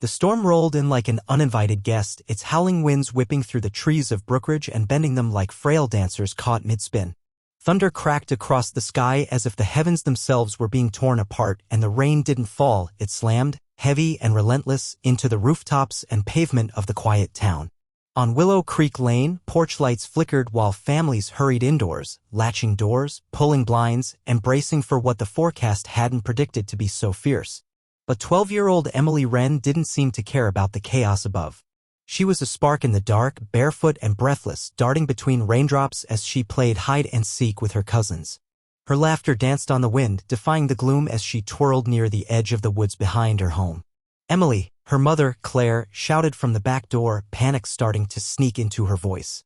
The storm rolled in like an uninvited guest, its howling winds whipping through the trees of Brookridge and bending them like frail dancers caught mid-spin. Thunder cracked across the sky as if the heavens themselves were being torn apart, and the rain didn't fall, it slammed, heavy and relentless, into the rooftops and pavement of the quiet town. On Willow Creek Lane, porch lights flickered while families hurried indoors, latching doors, pulling blinds, and bracing for what the forecast hadn't predicted to be so fierce. But 12-year-old Emily Wren didn't seem to care about the chaos above. She was a spark in the dark, barefoot and breathless, darting between raindrops as she played hide-and-seek with her cousins. Her laughter danced on the wind, defying the gloom as she twirled near the edge of the woods behind her home. Emily, her mother, Claire, shouted from the back door, panic starting to sneak into her voice.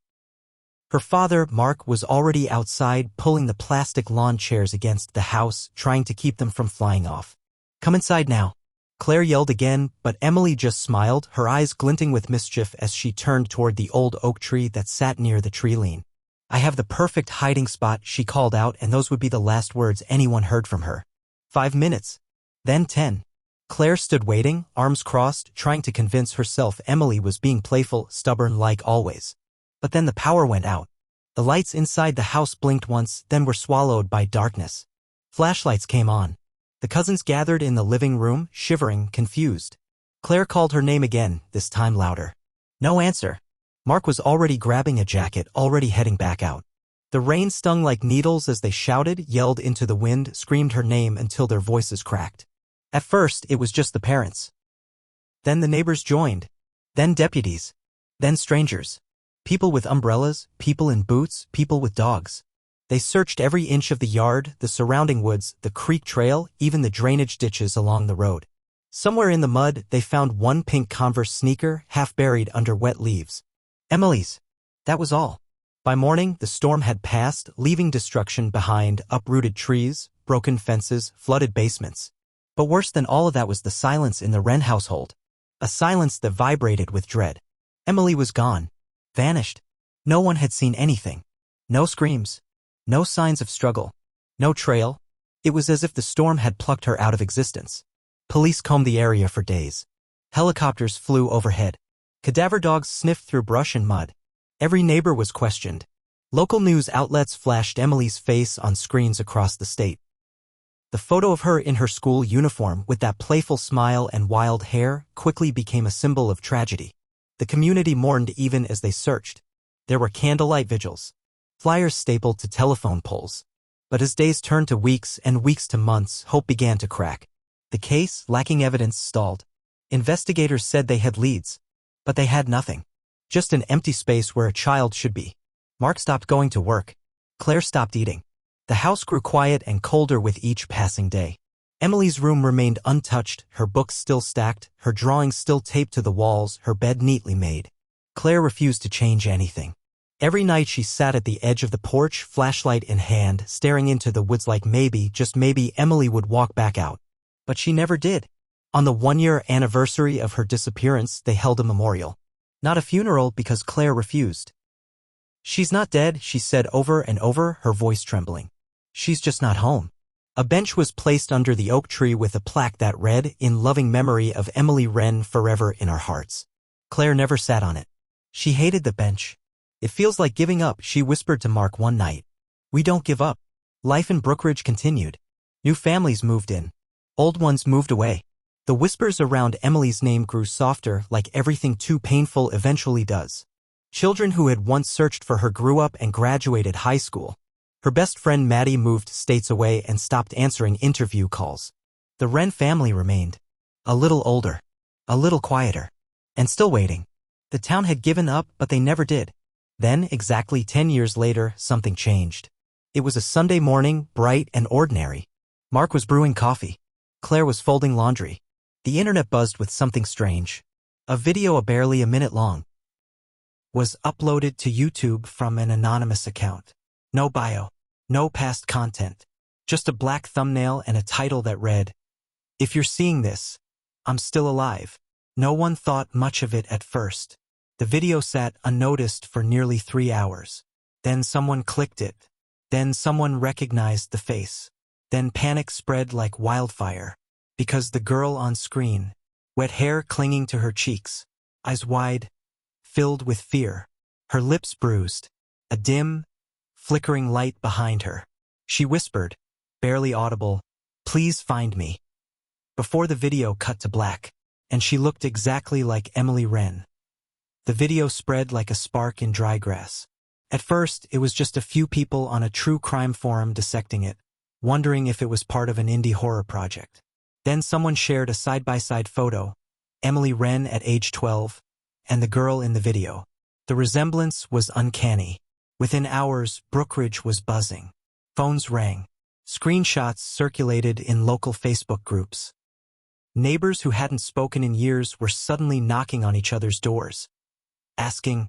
Her father, Mark, was already outside, pulling the plastic lawn chairs against the house, trying to keep them from flying off. "Come inside now," Claire yelled again, but Emily just smiled, her eyes glinting with mischief as she turned toward the old oak tree that sat near the tree line. "I have the perfect hiding spot," she called out, and those would be the last words anyone heard from her. 5 minutes. Then 10. Claire stood waiting, arms crossed, trying to convince herself Emily was being playful, stubborn like always. But then the power went out. The lights inside the house blinked once, then were swallowed by darkness. Flashlights came on. The cousins gathered in the living room, shivering, confused. Claire called her name again, this time louder. No answer. Mark was already grabbing a jacket, already heading back out. The rain stung like needles as they shouted, yelled into the wind, screamed her name until their voices cracked. At first, it was just the parents. Then the neighbors joined. Then deputies. Then strangers. People with umbrellas, people in boots, people with dogs. They searched every inch of the yard, the surrounding woods, the creek trail, even the drainage ditches along the road. Somewhere in the mud, they found one pink Converse sneaker, half buried under wet leaves. Emily's. That was all. By morning, the storm had passed, leaving destruction behind, uprooted trees, broken fences, flooded basements. But worse than all of that was the silence in the Wren household. A silence that vibrated with dread. Emily was gone. Vanished. No one had seen anything. No screams. No signs of struggle. No trail. It was as if the storm had plucked her out of existence. Police combed the area for days. Helicopters flew overhead. Cadaver dogs sniffed through brush and mud. Every neighbor was questioned. Local news outlets flashed Emily's face on screens across the state. The photo of her in her school uniform with that playful smile and wild hair quickly became a symbol of tragedy. The community mourned even as they searched. There were candlelight vigils. Flyers stapled to telephone poles. But as days turned to weeks and weeks to months, hope began to crack. The case, lacking evidence, stalled. Investigators said they had leads. But they had nothing. Just an empty space where a child should be. Mark stopped going to work. Claire stopped eating. The house grew quiet and colder with each passing day. Emily's room remained untouched, her books still stacked, her drawings still taped to the walls, her bed neatly made. Claire refused to change anything. Every night she sat at the edge of the porch, flashlight in hand, staring into the woods like maybe, just maybe, Emily would walk back out. But she never did. On the 1-year anniversary of her disappearance, they held a memorial. Not a funeral because Claire refused. "She's not dead," she said over and over, her voice trembling. "She's just not home." A bench was placed under the oak tree with a plaque that read, "In loving memory of Emily Wren, forever in our hearts." Claire never sat on it. She hated the bench. "It feels like giving up," she whispered to Mark one night. "We don't give up." Life in Brookridge continued. New families moved in. Old ones moved away. The whispers around Emily's name grew softer, like everything too painful eventually does. Children who had once searched for her grew up and graduated high school. Her best friend Maddie moved states away and stopped answering interview calls. The Wren family remained. A little older. A little quieter. And still waiting. The town had given up, but they never did. Then, exactly 10 years later, something changed. It was a Sunday morning, bright and ordinary. Mark was brewing coffee. Claire was folding laundry. The internet buzzed with something strange. A video barely a minute long was uploaded to YouTube from an anonymous account. No bio. No past content. Just a black thumbnail and a title that read, "If you're seeing this, I'm still alive." No one thought much of it at first. The video sat unnoticed for nearly 3 hours. Then someone clicked it. Then someone recognized the face. Then panic spread like wildfire. Because the girl on screen wet hair clinging to her cheeks, eyes wide, filled with fear, her lips bruised, a dim, flickering light behind her. She whispered, barely audible, "Please find me," before the video cut to black, and she looked exactly like Emily Wren. The video spread like a spark in dry grass. At first, it was just a few people on a true crime forum dissecting it, wondering if it was part of an indie horror project. Then someone shared a side-by-side photo, Emily Wren at age 12, and the girl in the video. The resemblance was uncanny. Within hours, Brookridge was buzzing. Phones rang. Screenshots circulated in local Facebook groups. Neighbors who hadn't spoken in years were suddenly knocking on each other's doors, asking,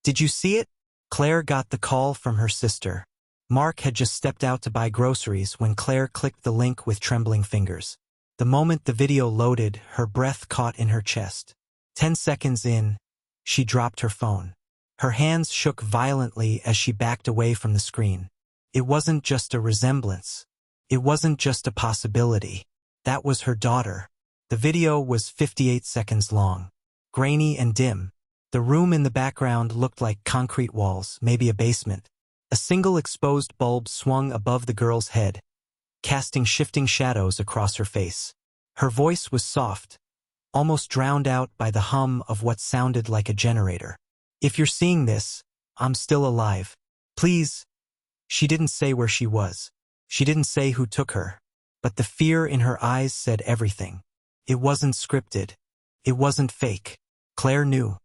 "Did you see it?" Claire got the call from her sister. Mark had just stepped out to buy groceries when Claire clicked the link with trembling fingers. The moment the video loaded, her breath caught in her chest. 10 seconds in, she dropped her phone. Her hands shook violently as she backed away from the screen. It wasn't just a resemblance. It wasn't just a possibility. That was her daughter. The video was 58 seconds long, grainy and dim. The room in the background looked like concrete walls, maybe a basement. A single exposed bulb swung above the girl's head, casting shifting shadows across her face. Her voice was soft, almost drowned out by the hum of what sounded like a generator. "If you're seeing this, I'm still alive. Please." She didn't say where she was. She didn't say who took her. But the fear in her eyes said everything. It wasn't scripted. It wasn't fake. Claire knew.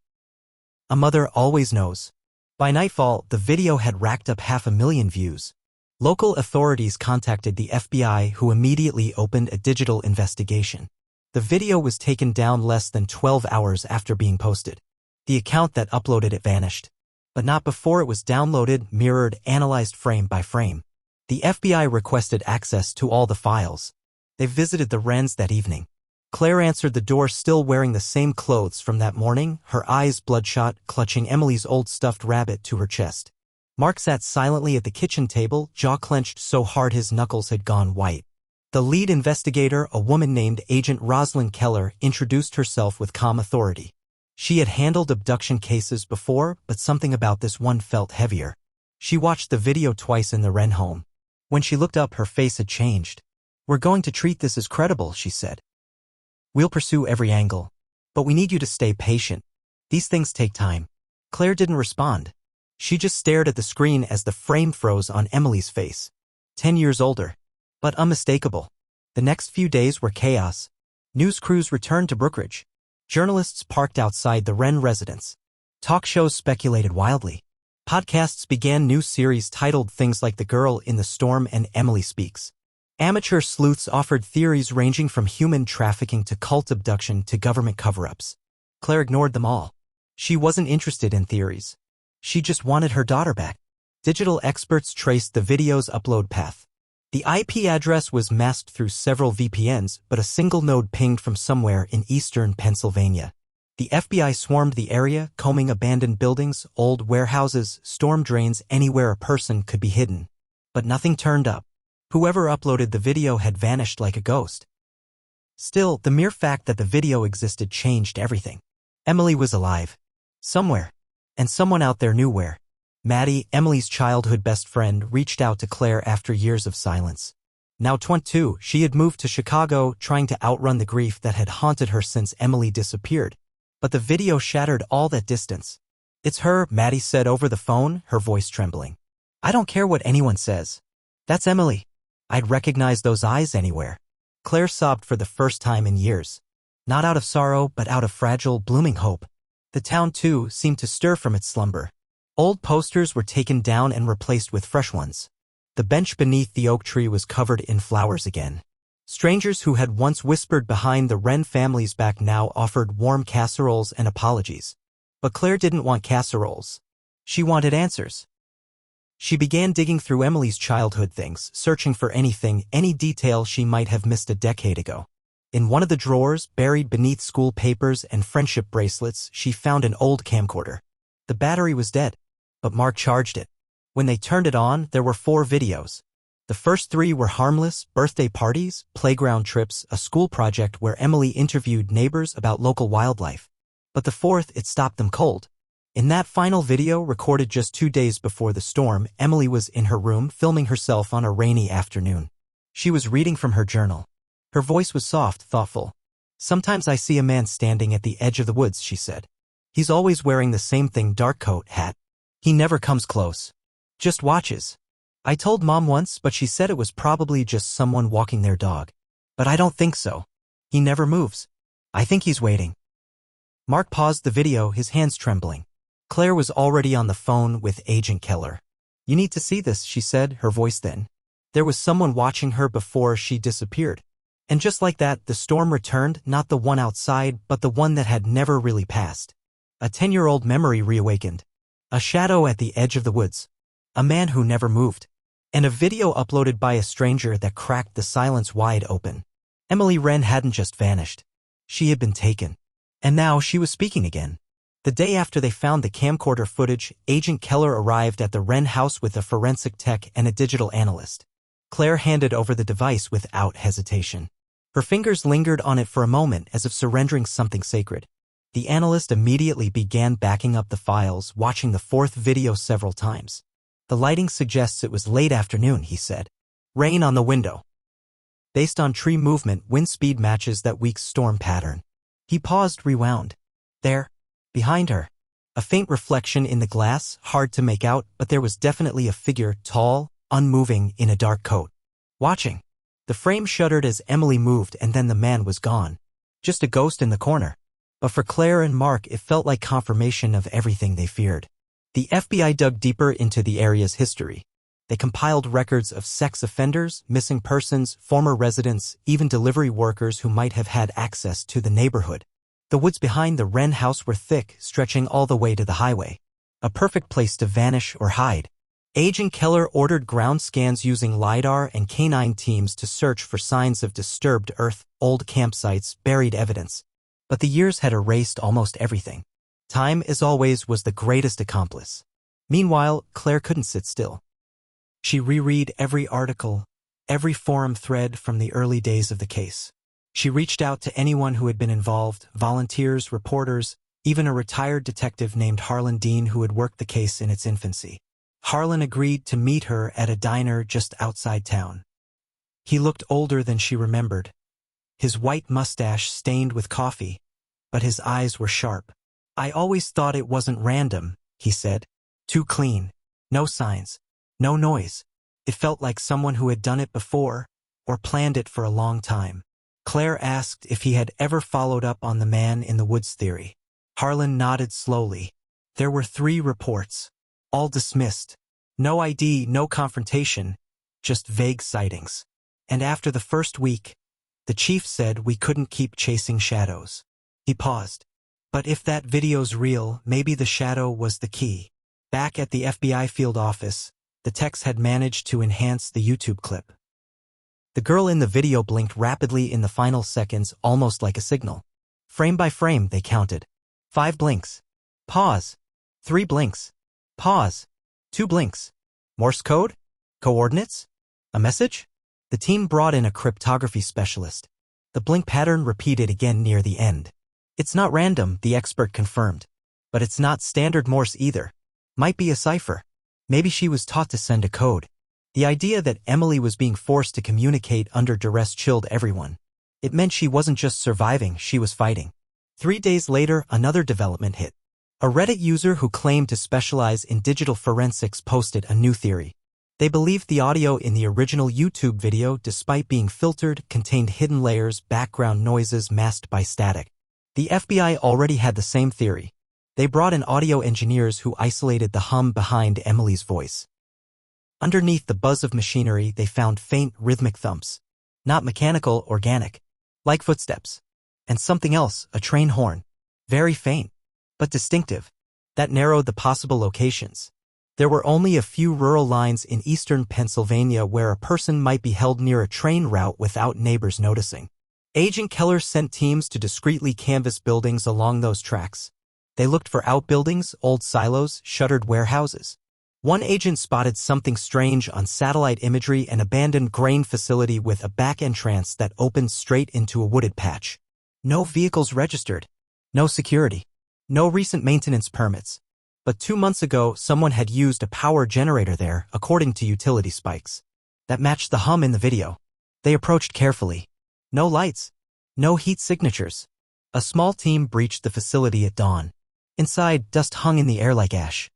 A mother always knows. By nightfall, the video had racked up 500,000 views. Local authorities contacted the FBI, who immediately opened a digital investigation. The video was taken down less than 12 hours after being posted. The account that uploaded it vanished. But not before it was downloaded, mirrored, analyzed frame by frame. The FBI requested access to all the files. They visited the Wrens that evening. Claire answered the door still wearing the same clothes from that morning, her eyes bloodshot, clutching Emily's old stuffed rabbit to her chest. Mark sat silently at the kitchen table, jaw clenched so hard his knuckles had gone white. The lead investigator, a woman named Agent Rosalind Keller, introduced herself with calm authority. She had handled abduction cases before, but something about this one felt heavier. She watched the video twice in the Wren home. When she looked up, her face had changed. "We're going to treat this as credible," she said. "We'll pursue every angle. But we need you to stay patient. These things take time." Claire didn't respond. She just stared at the screen as the frame froze on Emily's face. 10 years older, but unmistakable. The next few days were chaos. News crews returned to Brookridge. Journalists parked outside the Wren residence. Talk shows speculated wildly. Podcasts began new series titled things like The Girl in the Storm and Emily Speaks. Amateur sleuths offered theories ranging from human trafficking to cult abduction to government cover-ups. Claire ignored them all. She wasn't interested in theories. She just wanted her daughter back. Digital experts traced the video's upload path. The IP address was masked through several VPNs, but a single node pinged from somewhere in eastern Pennsylvania. The FBI swarmed the area, combing abandoned buildings, old warehouses, storm drains, anywhere a person could be hidden. But nothing turned up. Whoever uploaded the video had vanished like a ghost. Still, the mere fact that the video existed changed everything. Emily was alive. Somewhere. And someone out there knew where. Maddie, Emily's childhood best friend, reached out to Claire after years of silence. Now 22, she had moved to Chicago, trying to outrun the grief that had haunted her since Emily disappeared. But the video shattered all that distance. "It's her," Maddie said over the phone, her voice trembling. "I don't care what anyone says. That's Emily. I'd recognize those eyes anywhere." Claire sobbed for the first time in years. Not out of sorrow, but out of fragile, blooming hope. The town, too, seemed to stir from its slumber. Old posters were taken down and replaced with fresh ones. The bench beneath the oak tree was covered in flowers again. Strangers who had once whispered behind the Wren family's back now offered warm casseroles and apologies. But Claire didn't want casseroles. She wanted answers. She began digging through Emily's childhood things, searching for anything, any detail she might have missed a decade ago. In one of the drawers, buried beneath school papers and friendship bracelets, she found an old camcorder. The battery was dead, but Mark charged it. When they turned it on, there were 4 videos. The first three were harmless: birthday parties, playground trips, a school project where Emily interviewed neighbors about local wildlife. But the fourth, it stopped them cold. In that final video, recorded just 2 days before the storm, Emily was in her room filming herself on a rainy afternoon. She was reading from her journal. Her voice was soft, thoughtful. "Sometimes I see a man standing at the edge of the woods," she said. "He's always wearing the same thing, dark coat, hat. He never comes close. Just watches. I told Mom once, but she said it was probably just someone walking their dog. But I don't think so. He never moves. I think he's waiting." Mark paused the video, his hands trembling. Claire was already on the phone with Agent Keller. "You need to see this," she said, her voice thin. There was someone watching her before she disappeared. And just like that, the storm returned, not the one outside, but the one that had never really passed. A 10-year-old memory reawakened. A shadow at the edge of the woods. A man who never moved. And a video uploaded by a stranger that cracked the silence wide open. Emily Wren hadn't just vanished. She had been taken. And now she was speaking again. The day after they found the camcorder footage, Agent Keller arrived at the Wren house with a forensic tech and a digital analyst. Claire handed over the device without hesitation. Her fingers lingered on it for a moment as if surrendering something sacred. The analyst immediately began backing up the files, watching the fourth video several times. "The lighting suggests it was late afternoon," he said. "Rain on the window. Based on tree movement, wind speed matches that week's storm pattern." He paused, rewound. "There. Behind her. A faint reflection in the glass, hard to make out, but there was definitely a figure, tall, unmoving, in a dark coat. Watching." The frame shuddered as Emily moved, and then the man was gone. Just a ghost in the corner. But for Claire and Mark, it felt like confirmation of everything they feared. The FBI dug deeper into the area's history. They compiled records of sex offenders, missing persons, former residents, even delivery workers who might have had access to the neighborhood. The woods behind the Wren house were thick, stretching all the way to the highway. A perfect place to vanish or hide. Agent Keller ordered ground scans using LiDAR and canine teams to search for signs of disturbed earth, old campsites, buried evidence. But the years had erased almost everything. Time, as always, was the greatest accomplice. Meanwhile, Claire couldn't sit still. She reread every article, every forum thread from the early days of the case. She reached out to anyone who had been involved, volunteers, reporters, even a retired detective named Harlan Dean who had worked the case in its infancy. Harlan agreed to meet her at a diner just outside town. He looked older than she remembered, his white mustache stained with coffee, but his eyes were sharp. "I always thought it wasn't random," he said. "Too clean. No signs. No noise. It felt like someone who had done it before, or planned it for a long time." Claire asked if he had ever followed up on the man in the woods theory. Harlan nodded slowly. There were 3 reports. All dismissed. No ID, no confrontation, just vague sightings. And after the first week, the chief said we couldn't keep chasing shadows. He paused. But if that video's real, maybe the shadow was the key. Back at the FBI field office, the techs had managed to enhance the YouTube clip. The girl in the video blinked rapidly in the final seconds, almost like a signal. Frame by frame, they counted. 5 blinks. Pause. 3 blinks. Pause. 2 blinks. Morse code? Coordinates? A message? The team brought in a cryptography specialist. The blink pattern repeated again near the end. "It's not random," the expert confirmed. "But it's not standard Morse either. Might be a cipher. Maybe she was taught to send a code." The idea that Emily was being forced to communicate under duress chilled everyone. It meant she wasn't just surviving, she was fighting. 3 days later, another development hit. A Reddit user who claimed to specialize in digital forensics posted a new theory. They believed the audio in the original YouTube video, despite being filtered, contained hidden layers, background noises masked by static. The FBI already had the same theory. They brought in audio engineers who isolated the hum behind Emily's voice. Underneath the buzz of machinery, they found faint, rhythmic thumps. Not mechanical, organic. Like footsteps. And something else, a train horn. Very faint, but distinctive. That narrowed the possible locations. There were only a few rural lines in eastern Pennsylvania where a person might be held near a train route without neighbors noticing. Agent Keller sent teams to discreetly canvass buildings along those tracks. They looked for outbuildings, old silos, shuttered warehouses. One agent spotted something strange on satellite imagery: an abandoned grain facility with a back entrance that opened straight into a wooded patch. No vehicles registered. No security. No recent maintenance permits. But 2 months ago, someone had used a power generator there, according to utility spikes. That matched the hum in the video. They approached carefully. No lights. No heat signatures. A small team breached the facility at dawn. Inside, dust hung in the air like ash.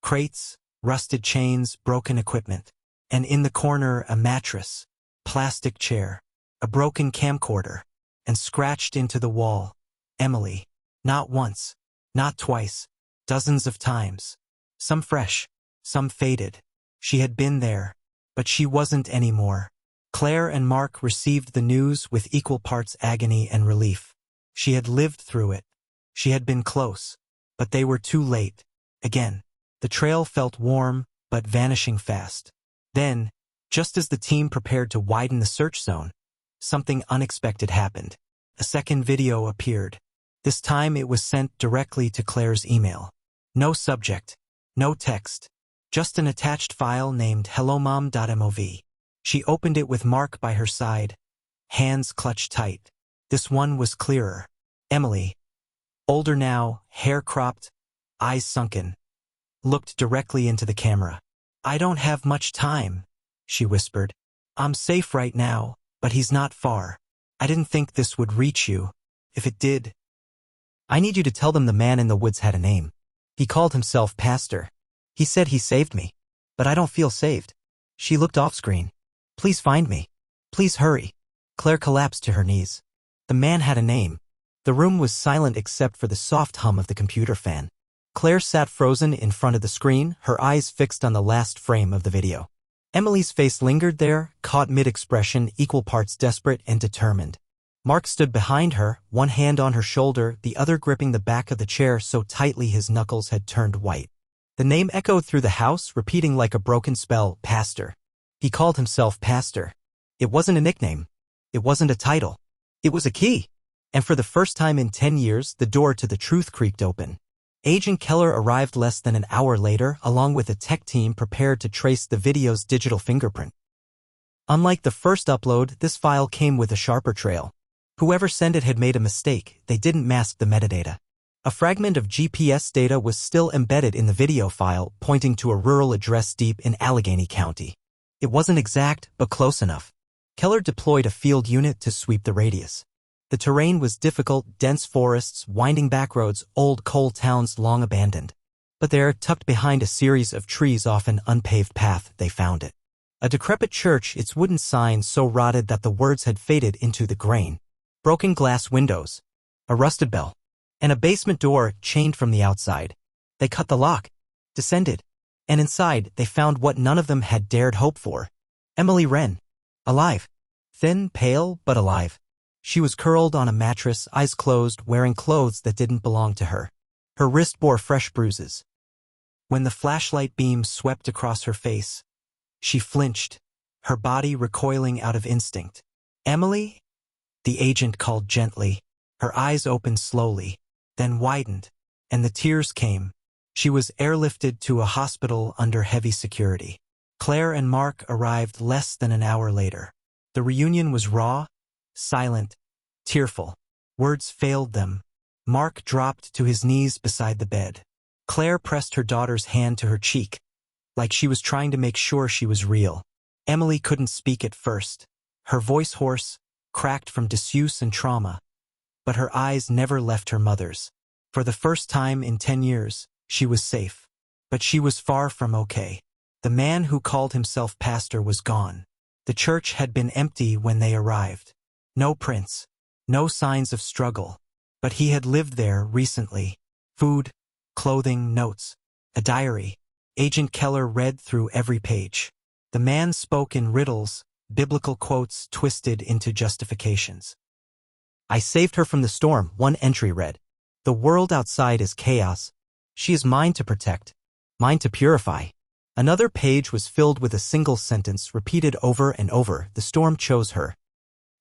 Crates, rusted chains, broken equipment. And in the corner, a mattress, plastic chair, a broken camcorder, and scratched into the wall, Emily. Not once, not twice, dozens of times. Some fresh, some faded. She had been there, but she wasn't anymore. Claire and Mark received the news with equal parts agony and relief. She had lived through it. She had been close, but they were too late. Again, the trail felt warm, but vanishing fast. Then, just as the team prepared to widen the search zone, something unexpected happened. A second video appeared. This time it was sent directly to Claire's email. No subject, no text, just an attached file named hellomom.mov. She opened it with Mark by her side, hands clutched tight. This one was clearer. Emily, older now, hair cropped, eyes sunken, looked directly into the camera. "I don't have much time," she whispered. "I'm safe right now, but he's not far. I didn't think this would reach you. If it did, I need you to tell them the man in the woods had a name. He called himself Pastor. He said he saved me, but I don't feel saved." She looked off screen. "Please find me. Please hurry." Claire collapsed to her knees. The man had a name. The room was silent except for the soft hum of the computer fan. Claire sat frozen in front of the screen, her eyes fixed on the last frame of the video. Emily's face lingered there, caught mid-expression, equal parts desperate and determined. Mark stood behind her, one hand on her shoulder, the other gripping the back of the chair so tightly his knuckles had turned white. The name echoed through the house, repeating like a broken spell, Pastor. He called himself Pastor. It wasn't a nickname. It wasn't a title. It was a key. And for the first time in 10 years, the door to the truth creaked open. Agent Keller arrived less than an hour later, along with a tech team prepared to trace the video's digital fingerprint. Unlike the first upload, this file came with a sharper trail. Whoever sent it had made a mistake. They didn't mask the metadata. A fragment of GPS data was still embedded in the video file, pointing to a rural address deep in Allegheny County. It wasn't exact, but close enough. Keller deployed a field unit to sweep the radius. The terrain was difficult: dense forests, winding backroads, old coal towns long abandoned. But there, tucked behind a series of trees off an unpaved path, they found it. A decrepit church, its wooden sign so rotted that the words had faded into the grain. Broken glass windows, a rusted bell, and a basement door chained from the outside. They cut the lock, descended, and inside they found what none of them had dared hope for. Emily Wren. Alive. Thin, pale, but alive. She was curled on a mattress, eyes closed, wearing clothes that didn't belong to her. Her wrist bore fresh bruises. When the flashlight beam swept across her face, she flinched, her body recoiling out of instinct. "Emily?" the agent called gently. Her eyes opened slowly, then widened, and the tears came. She was airlifted to a hospital under heavy security. Claire and Mark arrived less than an hour later. The reunion was raw, silent, tearful. Words failed them. Mark dropped to his knees beside the bed. Claire pressed her daughter's hand to her cheek, like she was trying to make sure she was real. Emily couldn't speak at first. Her voice hoarse, cracked from disuse and trauma. But her eyes never left her mother's. For the first time in 10 years, she was safe. But she was far from okay. The man who called himself Pastor was gone. The church had been empty when they arrived. No prints, no signs of struggle. But he had lived there recently. Food, clothing, notes, a diary. Agent Keller read through every page. The man spoke in riddles, biblical quotes twisted into justifications. "I saved her from the storm," one entry read. "The world outside is chaos. She is mine to protect, mine to purify." Another page was filled with a single sentence repeated over and over: "The storm chose her."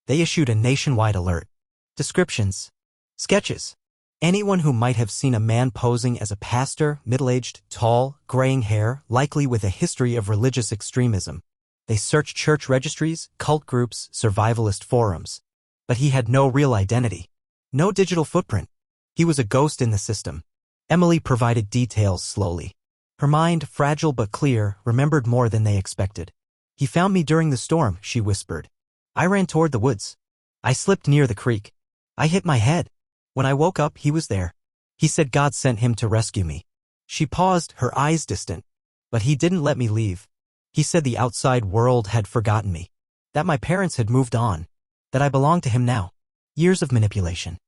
They issued a nationwide alert. Descriptions, sketches, Anyone who might have seen a man posing as a pastor, middle-aged, tall, graying hair, likely with a history of religious extremism. They searched church registries, cult groups, survivalist forums. But he had no real identity. No digital footprint. He was a ghost in the system. Emily provided details slowly. Her mind, fragile but clear, remembered more than they expected. He found me during the storm, she whispered. I ran toward the woods. I slipped near the creek. I hit my head. When I woke up, he was there. He said God sent him to rescue me. She paused, her eyes distant. But he didn't let me leave. He said the outside world had forgotten me. That my parents had moved on. That I belonged to him now. Years of manipulation.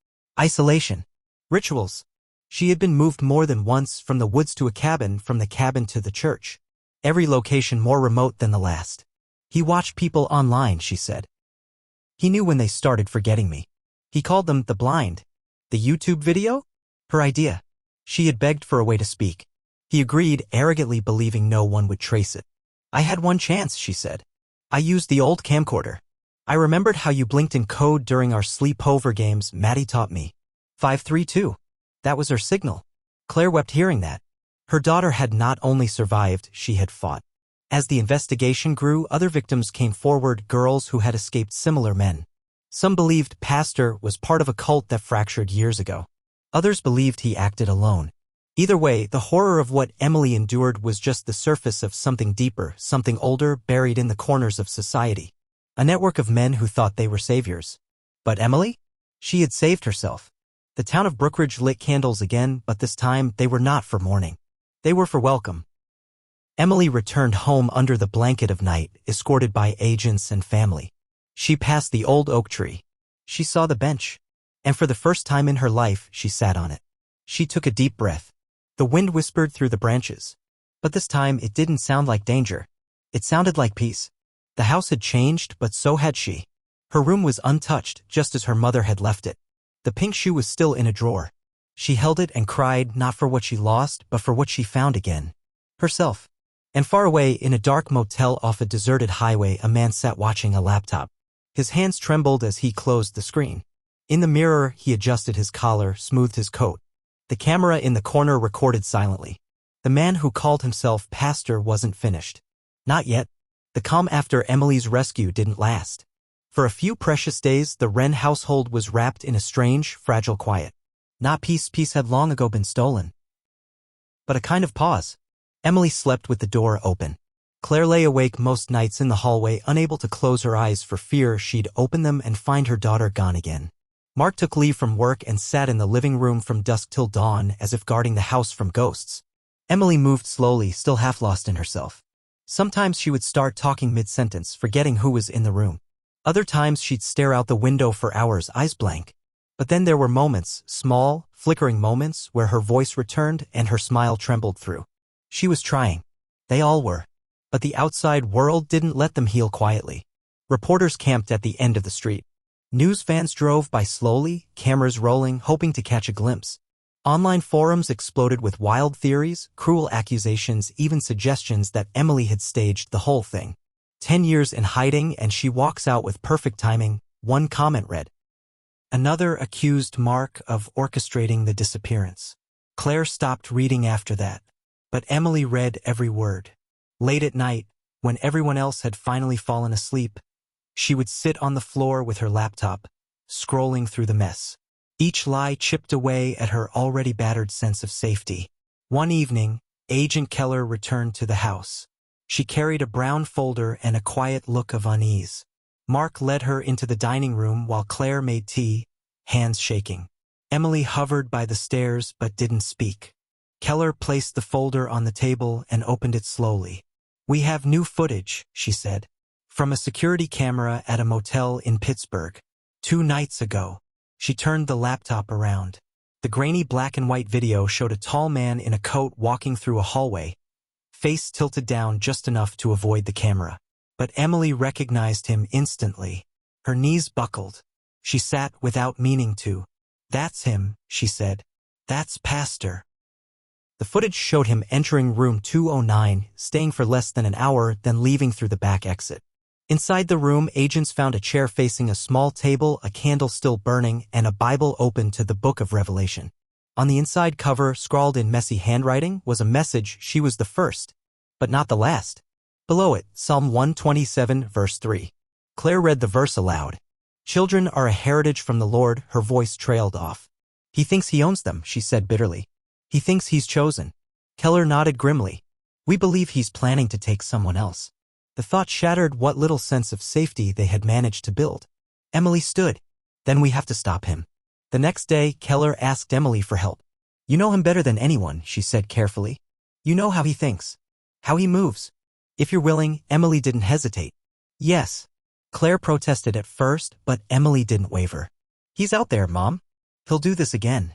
Isolation. Rituals. She had been moved more than once, from the woods to a cabin, from the cabin to the church. Every location more remote than the last. He watched people online, she said. He knew when they started forgetting me. He called them the blind. The YouTube video? Her idea. She had begged for a way to speak. He agreed, arrogantly believing no one would trace it. I had one chance, she said. I used the old camcorder. I remembered how you blinked in code during our sleepover games Maddie taught me. 532. That was her signal. Claire wept hearing that. Her daughter had not only survived, she had fought. As the investigation grew, other victims came forward, girls who had escaped similar men. Some believed Pastor was part of a cult that fractured years ago. Others believed he acted alone. Either way, the horror of what Emily endured was just the surface of something deeper, something older, buried in the corners of society. A network of men who thought they were saviors. But Emily? She had saved herself. The town of Brookridge lit candles again, but this time they were not for mourning. They were for welcome. Emily returned home under the blanket of night, escorted by agents and family. She passed the old oak tree. She saw the bench. And for the first time in her life, she sat on it. She took a deep breath. The wind whispered through the branches. But this time it didn't sound like danger. It sounded like peace. The house had changed, but so had she. Her room was untouched, just as her mother had left it. The pink shoe was still in a drawer. She held it and cried, not for what she lost, but for what she found again. Herself. And far away, in a dark motel off a deserted highway, a man sat watching a laptop. His hands trembled as he closed the screen. In the mirror, he adjusted his collar, smoothed his coat. The camera in the corner recorded silently. The man who called himself Pastor wasn't finished. Not yet. The calm after Emily's rescue didn't last. For a few precious days, the Wren household was wrapped in a strange, fragile quiet. Not peace had long ago been stolen. But a kind of pause. Emily slept with the door open. Claire lay awake most nights in the hallway, unable to close her eyes for fear she'd open them and find her daughter gone again. Mark took leave from work and sat in the living room from dusk till dawn, as if guarding the house from ghosts. Emily moved slowly, still half lost in herself. Sometimes she would start talking mid-sentence, forgetting who was in the room. Other times she'd stare out the window for hours, eyes blank. But then there were moments, small, flickering moments, where her voice returned and her smile trembled through. She was trying. They all were. But the outside world didn't let them heal quietly. Reporters camped at the end of the street. News vans drove by slowly, cameras rolling, hoping to catch a glimpse. Online forums exploded with wild theories, cruel accusations, even suggestions that Emily had staged the whole thing. 10 years in hiding and she walks out with perfect timing, one comment read. Another accused Mark of orchestrating the disappearance. Claire stopped reading after that. But Emily read every word. Late at night, when everyone else had finally fallen asleep, she would sit on the floor with her laptop, scrolling through the mess. Each lie chipped away at her already battered sense of safety. One evening, Agent Keller returned to the house. She carried a brown folder and a quiet look of unease. Mark led her into the dining room while Claire made tea, hands shaking. Emily hovered by the stairs but didn't speak. Keller placed the folder on the table and opened it slowly. We have new footage, she said, from a security camera at a motel in Pittsburgh. 2 nights ago. She turned the laptop around. The grainy black and white video showed a tall man in a coat walking through a hallway, face tilted down just enough to avoid the camera. But Emily recognized him instantly. Her knees buckled. She sat without meaning to. That's him, she said. That's Pastor. The footage showed him entering room 209, staying for less than an hour, then leaving through the back exit. Inside the room, agents found a chair facing a small table, a candle still burning, and a Bible open to the Book of Revelation. On the inside cover, scrawled in messy handwriting, was a message: she was the first, but not the last. Below it, Psalm 127, verse 3. Claire read the verse aloud. Children are a heritage from the Lord. Her voice trailed off. He thinks he owns them, she said bitterly. He thinks he's chosen. Keller nodded grimly. We believe he's planning to take someone else. The thought shattered what little sense of safety they had managed to build. Emily stood. Then we have to stop him. The next day, Keller asked Emily for help. You know him better than anyone, she said carefully. You know how he thinks, how he moves. If you're willing, Emily didn't hesitate. Yes. Claire protested at first, but Emily didn't waver. He's out there, Mom. He'll do this again.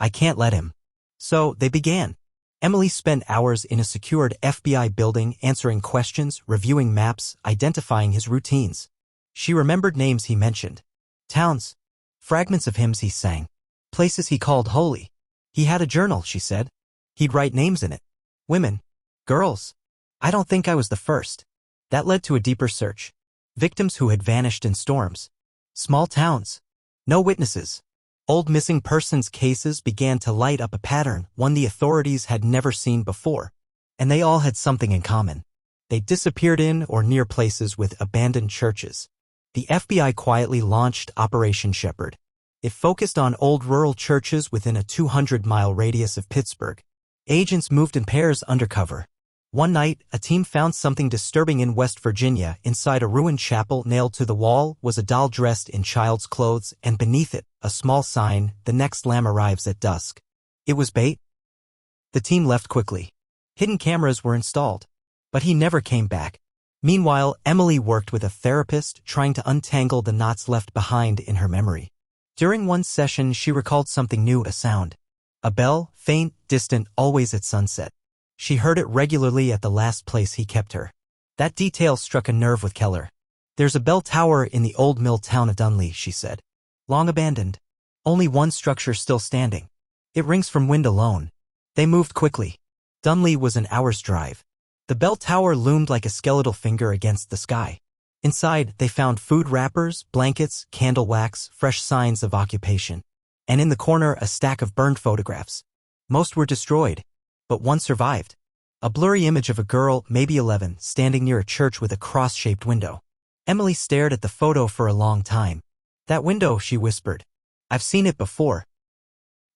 I can't let him. So, they began. Emily spent hours in a secured FBI building answering questions, reviewing maps, identifying his routines. She remembered names he mentioned. Towns. Fragments of hymns he sang. Places he called holy. He had a journal, she said. He'd write names in it. Women. Girls. I don't think I was the first. That led to a deeper search. Victims who had vanished in storms. Small towns. No witnesses. Old missing persons cases began to light up a pattern, one the authorities had never seen before. And they all had something in common. They disappeared in or near places with abandoned churches. The FBI quietly launched Operation Shepherd. It focused on old rural churches within a 200-mile radius of Pittsburgh. Agents moved in pairs undercover. One night, a team found something disturbing in West Virginia. Inside a ruined chapel nailed to the wall was a doll dressed in child's clothes, and beneath it, a small sign: the next lamb arrives at dusk. It was bait. The team left quickly. Hidden cameras were installed. But he never came back. Meanwhile, Emily worked with a therapist, trying to untangle the knots left behind in her memory. During one session, she recalled something new: a sound. A bell, faint, distant, always at sunset. She heard it regularly at the last place he kept her. That detail struck a nerve with Keller. There's a bell tower in the old mill town of Dunley, she said. Long abandoned. Only one structure still standing. It rings from wind alone. They moved quickly. Dunley was an hour's drive. The bell tower loomed like a skeletal finger against the sky. Inside, they found food wrappers, blankets, candle wax, fresh signs of occupation. And in the corner, a stack of burned photographs. Most were destroyed. But one survived. A blurry image of a girl, maybe 11, standing near a church with a cross-shaped window. Emily stared at the photo for a long time. That window, she whispered. I've seen it before.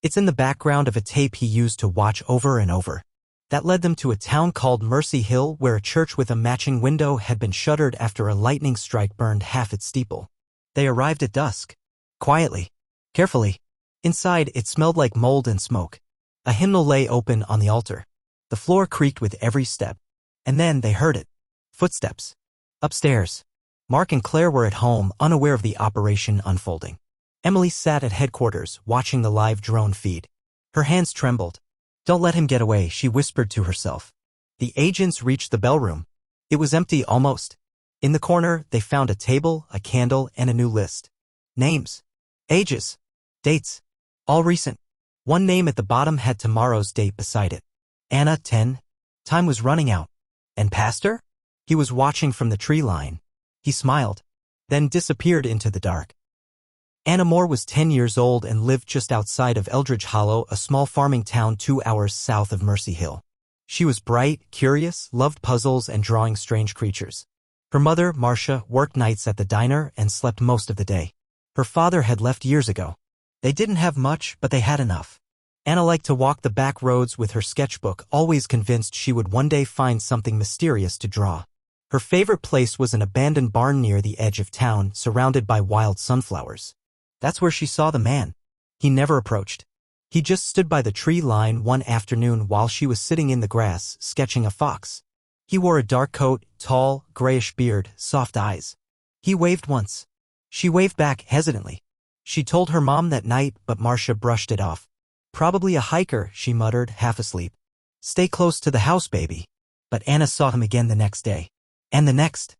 It's in the background of a tape he used to watch over and over. That led them to a town called Mercy Hill, where a church with a matching window had been shuttered after a lightning strike burned half its steeple. They arrived at dusk. Quietly. Carefully. Inside, it smelled like mold and smoke. A hymnal lay open on the altar. The floor creaked with every step. And then they heard it. Footsteps. Upstairs. Mark and Claire were at home, unaware of the operation unfolding. Emily sat at headquarters, watching the live drone feed. Her hands trembled. Don't let him get away, she whispered to herself. The agents reached the bellroom. It was empty almost. In the corner, they found a table, a candle, and a new list. Names. Ages. Dates. All recent. One name at the bottom had tomorrow's date beside it. Anna, 10. Time was running out. And Pastor? He was watching from the tree line. He smiled, then disappeared into the dark. Anna Moore was 10 years old and lived just outside of Eldridge Hollow, a small farming town 2 hours south of Mercy Hill. She was bright, curious, loved puzzles and drawing strange creatures. Her mother, Marcia, worked nights at the diner and slept most of the day. Her father had left years ago. They didn't have much, but they had enough. Anna liked to walk the back roads with her sketchbook, always convinced she would one day find something mysterious to draw. Her favorite place was an abandoned barn near the edge of town, surrounded by wild sunflowers. That's where she saw the man. He never approached. He just stood by the tree line one afternoon while she was sitting in the grass, sketching a fox. He wore a dark coat, tall, grayish beard, soft eyes. He waved once. She waved back hesitantly. She told her mom that night, but Marcia brushed it off. Probably a hiker, she muttered, half asleep. Stay close to the house, baby. But Anna saw him again the next day. And the next.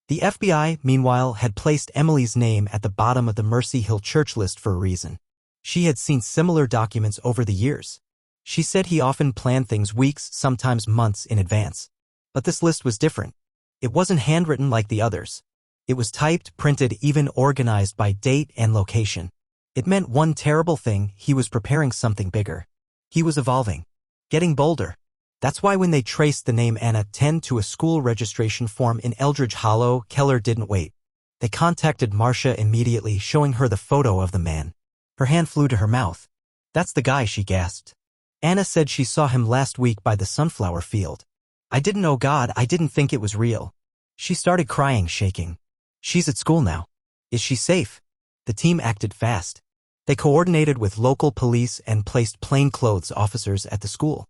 The FBI, meanwhile, had placed Emily's name at the bottom of the Mercy Hill church list for a reason. She had seen similar documents over the years. She said he often planned things weeks, sometimes months in advance. But this list was different. It wasn't handwritten like the others. It was typed, printed, even organized by date and location. It meant one terrible thing: he was preparing something bigger. He was evolving. Getting bolder. That's why when they traced the name Anna 10 to a school registration form in Eldridge Hollow, Keller didn't wait. They contacted Marcia immediately, showing her the photo of the man. Her hand flew to her mouth. "That's the guy," she gasped. "Anna said she saw him last week by the sunflower field. I didn't know God, I didn't think it was real." She started crying, shaking. "She's at school now. Is she safe?" The team acted fast. They coordinated with local police and placed plainclothes officers at the school.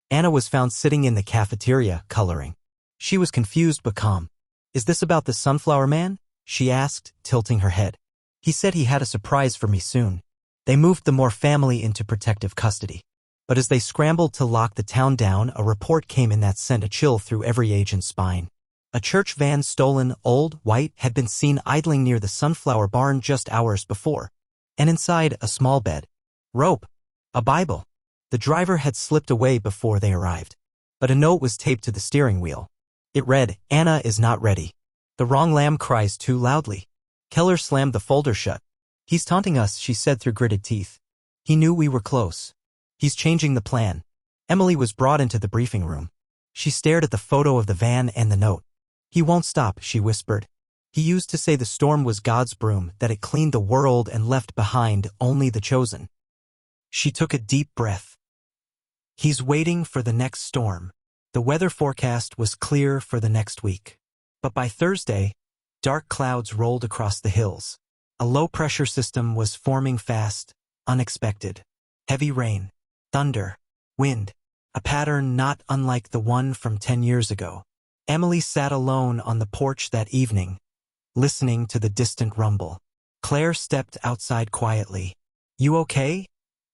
Anna was found sitting in the cafeteria, coloring. She was confused but calm. "Is this about the sunflower man?" she asked, tilting her head. "He said he had a surprise for me soon." They moved the Moore family into protective custody. But as they scrambled to lock the town down, a report came in that sent a chill through every agent's spine. A church van, stolen, old, white, had been seen idling near the sunflower barn just hours before. And inside, a small bed. Rope. A Bible. The driver had slipped away before they arrived. But a note was taped to the steering wheel. It read, "Anna is not ready. The wrong lamb cries too loudly." Keller slammed the folder shut. "He's taunting us," she said through gritted teeth. "He knew we were close. He's changing the plan." Emily was brought into the briefing room. She stared at the photo of the van and the note. "He won't stop," she whispered. "He used to say the storm was God's broom, that it cleaned the world and left behind only the chosen." She took a deep breath. "He's waiting for the next storm." The weather forecast was clear for the next week. But by Thursday, dark clouds rolled across the hills. A low-pressure system was forming fast, unexpected. Heavy rain, thunder, wind, a pattern not unlike the one from 10 years ago. Emily sat alone on the porch that evening, listening to the distant rumble. Claire stepped outside quietly. "You okay?"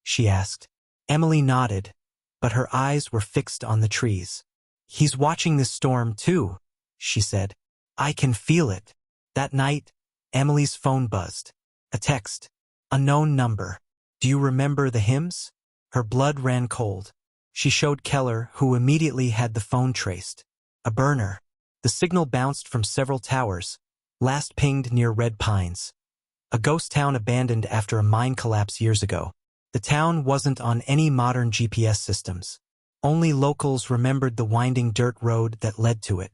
she asked. Emily nodded, but her eyes were fixed on the trees. "He's watching this storm too," she said. "I can feel it." That night, Emily's phone buzzed. A text. Unknown number. "Do you remember the hymns?" Her blood ran cold. She showed Keller, who immediately had the phone traced. A burner. The signal bounced from several towers, last pinged near Red Pines. A ghost town abandoned after a mine collapse years ago. The town wasn't on any modern GPS systems. Only locals remembered the winding dirt road that led to it.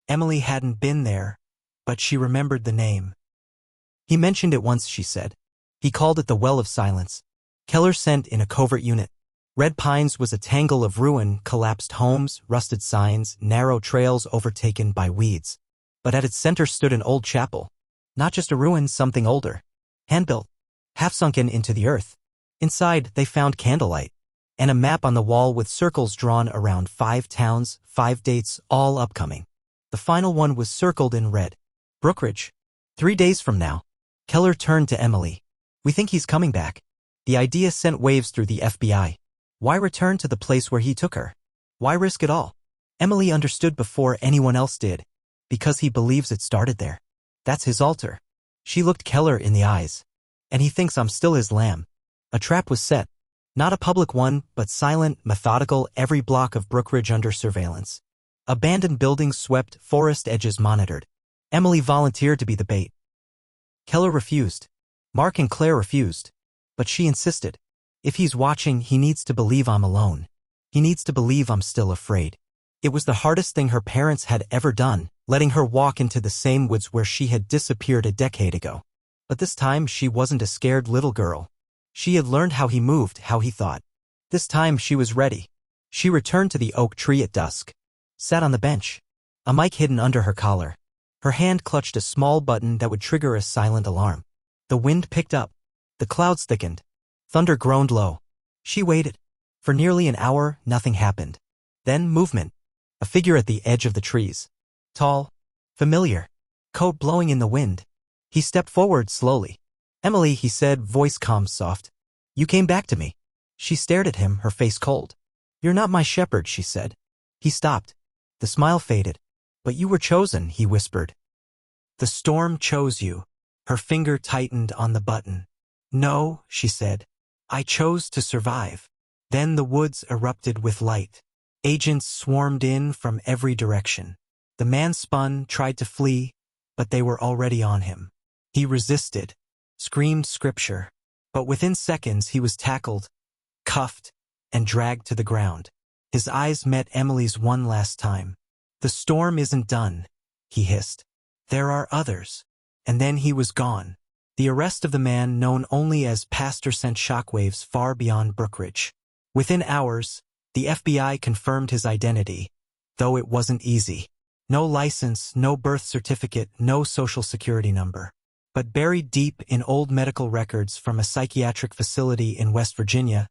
Emily hadn't been there, but she remembered the name. "He mentioned it once," she said. "He called it the Well of Silence." Keller sent in a covert unit. Red Pines was a tangle of ruin, collapsed homes, rusted signs, narrow trails overtaken by weeds. But at its center stood an old chapel. Not just a ruin, something older. Hand-built. Half-sunken into the earth. Inside, they found candlelight. And a map on the wall with circles drawn around 5 towns, 5 dates, all upcoming. The final one was circled in red. Brookridge. 3 days from now. Keller turned to Emily. "We think he's coming back." The idea sent waves through the FBI. Why return to the place where he took her? Why risk it all? Emily understood before anyone else did. Because he believes it started there. That's his altar. She looked Keller in the eyes. "And he thinks I'm still his lamb." A trap was set. Not a public one, but silent, methodical, every block of Brookridge under surveillance. Abandoned buildings swept, forest edges monitored. Emily volunteered to be the bait. Keller refused. Mark and Claire refused. But she insisted. "If he's watching, he needs to believe I'm alone. He needs to believe I'm still afraid." It was the hardest thing her parents had ever done, letting her walk into the same woods where she had disappeared a decade ago. But this time she wasn't a scared little girl. She had learned how he moved, how he thought. This time she was ready. She returned to the oak tree at dusk. Sat on the bench. A mic hidden under her collar. Her hand clutched a small button that would trigger a silent alarm. The wind picked up. The clouds thickened. Thunder groaned low. She waited. For nearly an hour, nothing happened. Then movement. A figure at the edge of the trees. Tall. Familiar. Coat blowing in the wind. He stepped forward slowly. "Emily," he said, voice calm, soft. "You came back to me." She stared at him, her face cold. "You're not my shepherd," she said. He stopped. The smile faded. "But you were chosen," he whispered. "The storm chose you." Her finger tightened on the button. "No," she said. "I chose to survive." Then the woods erupted with light. Agents swarmed in from every direction. The man spun, tried to flee, but they were already on him. He resisted, screamed scripture. But within seconds he was tackled, cuffed, and dragged to the ground. His eyes met Emily's one last time. "The storm isn't done," he hissed. "There are others." And then he was gone. The arrest of the man known only as Pastor sent shockwaves far beyond Brookridge. Within hours, the FBI confirmed his identity, though it wasn't easy. No license, no birth certificate, no social security number. But buried deep in old medical records from a psychiatric facility in West Virginia,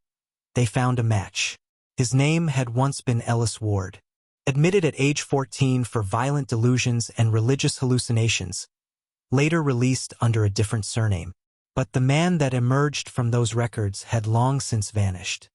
they found a match. His name had once been Ellis Ward. Admitted at age 14 for violent delusions and religious hallucinations, later released under a different surname. But the man that emerged from those records had long since vanished.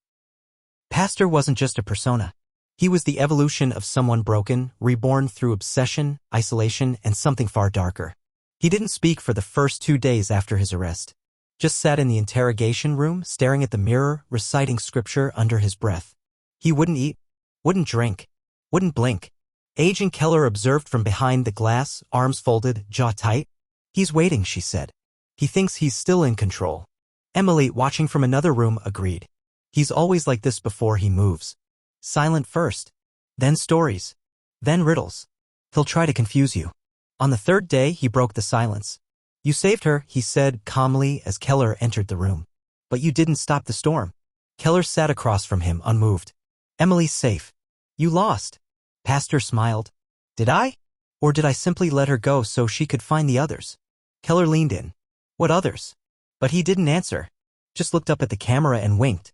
Pastor wasn't just a persona. He was the evolution of someone broken, reborn through obsession, isolation, and something far darker. He didn't speak for the first 2 days after his arrest. Just sat in the interrogation room, staring at the mirror, reciting scripture under his breath. He wouldn't eat, wouldn't drink, wouldn't blink. Agent Keller observed from behind the glass, arms folded, jaw tight. "He's waiting," she said. "He thinks he's still in control." Emily, watching from another room, agreed. "He's always like this before he moves. Silent first, then stories, then riddles. He'll try to confuse you." On the third day, he broke the silence. "You saved her," he said calmly as Keller entered the room. "But you didn't stop the storm." Keller sat across from him, unmoved. "Emily's safe. You lost." Pastor smiled. "Did I? Or did I simply let her go so she could find the others?" Keller leaned in. "What others?" But he didn't answer, just looked up at the camera and winked.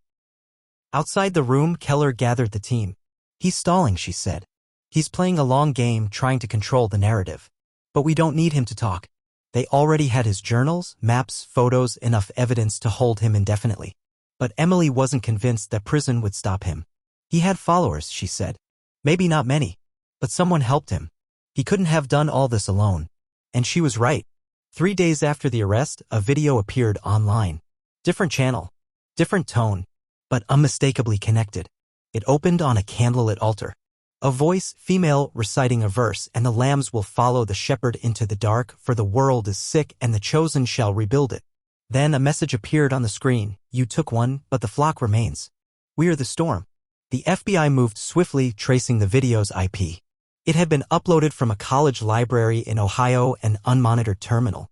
Outside the room, Keller gathered the team. "He's stalling," she said. "He's playing a long game, trying to control the narrative. But we don't need him to talk." They already had his journals, maps, photos, enough evidence to hold him indefinitely. But Emily wasn't convinced that prison would stop him. "He had followers," she said. "Maybe not many, but someone helped him. He couldn't have done all this alone." And she was right. 3 days after the arrest, a video appeared online. Different channel, different tone, but unmistakably connected. It opened on a candlelit altar. A voice, female, reciting a verse, "And the lambs will follow the shepherd into the dark, for the world is sick, and the chosen shall rebuild it." Then a message appeared on the screen. "You took one, but the flock remains. We are the storm." The FBI moved swiftly, tracing the video's IP. It had been uploaded from a college library in Ohio, an unmonitored terminal.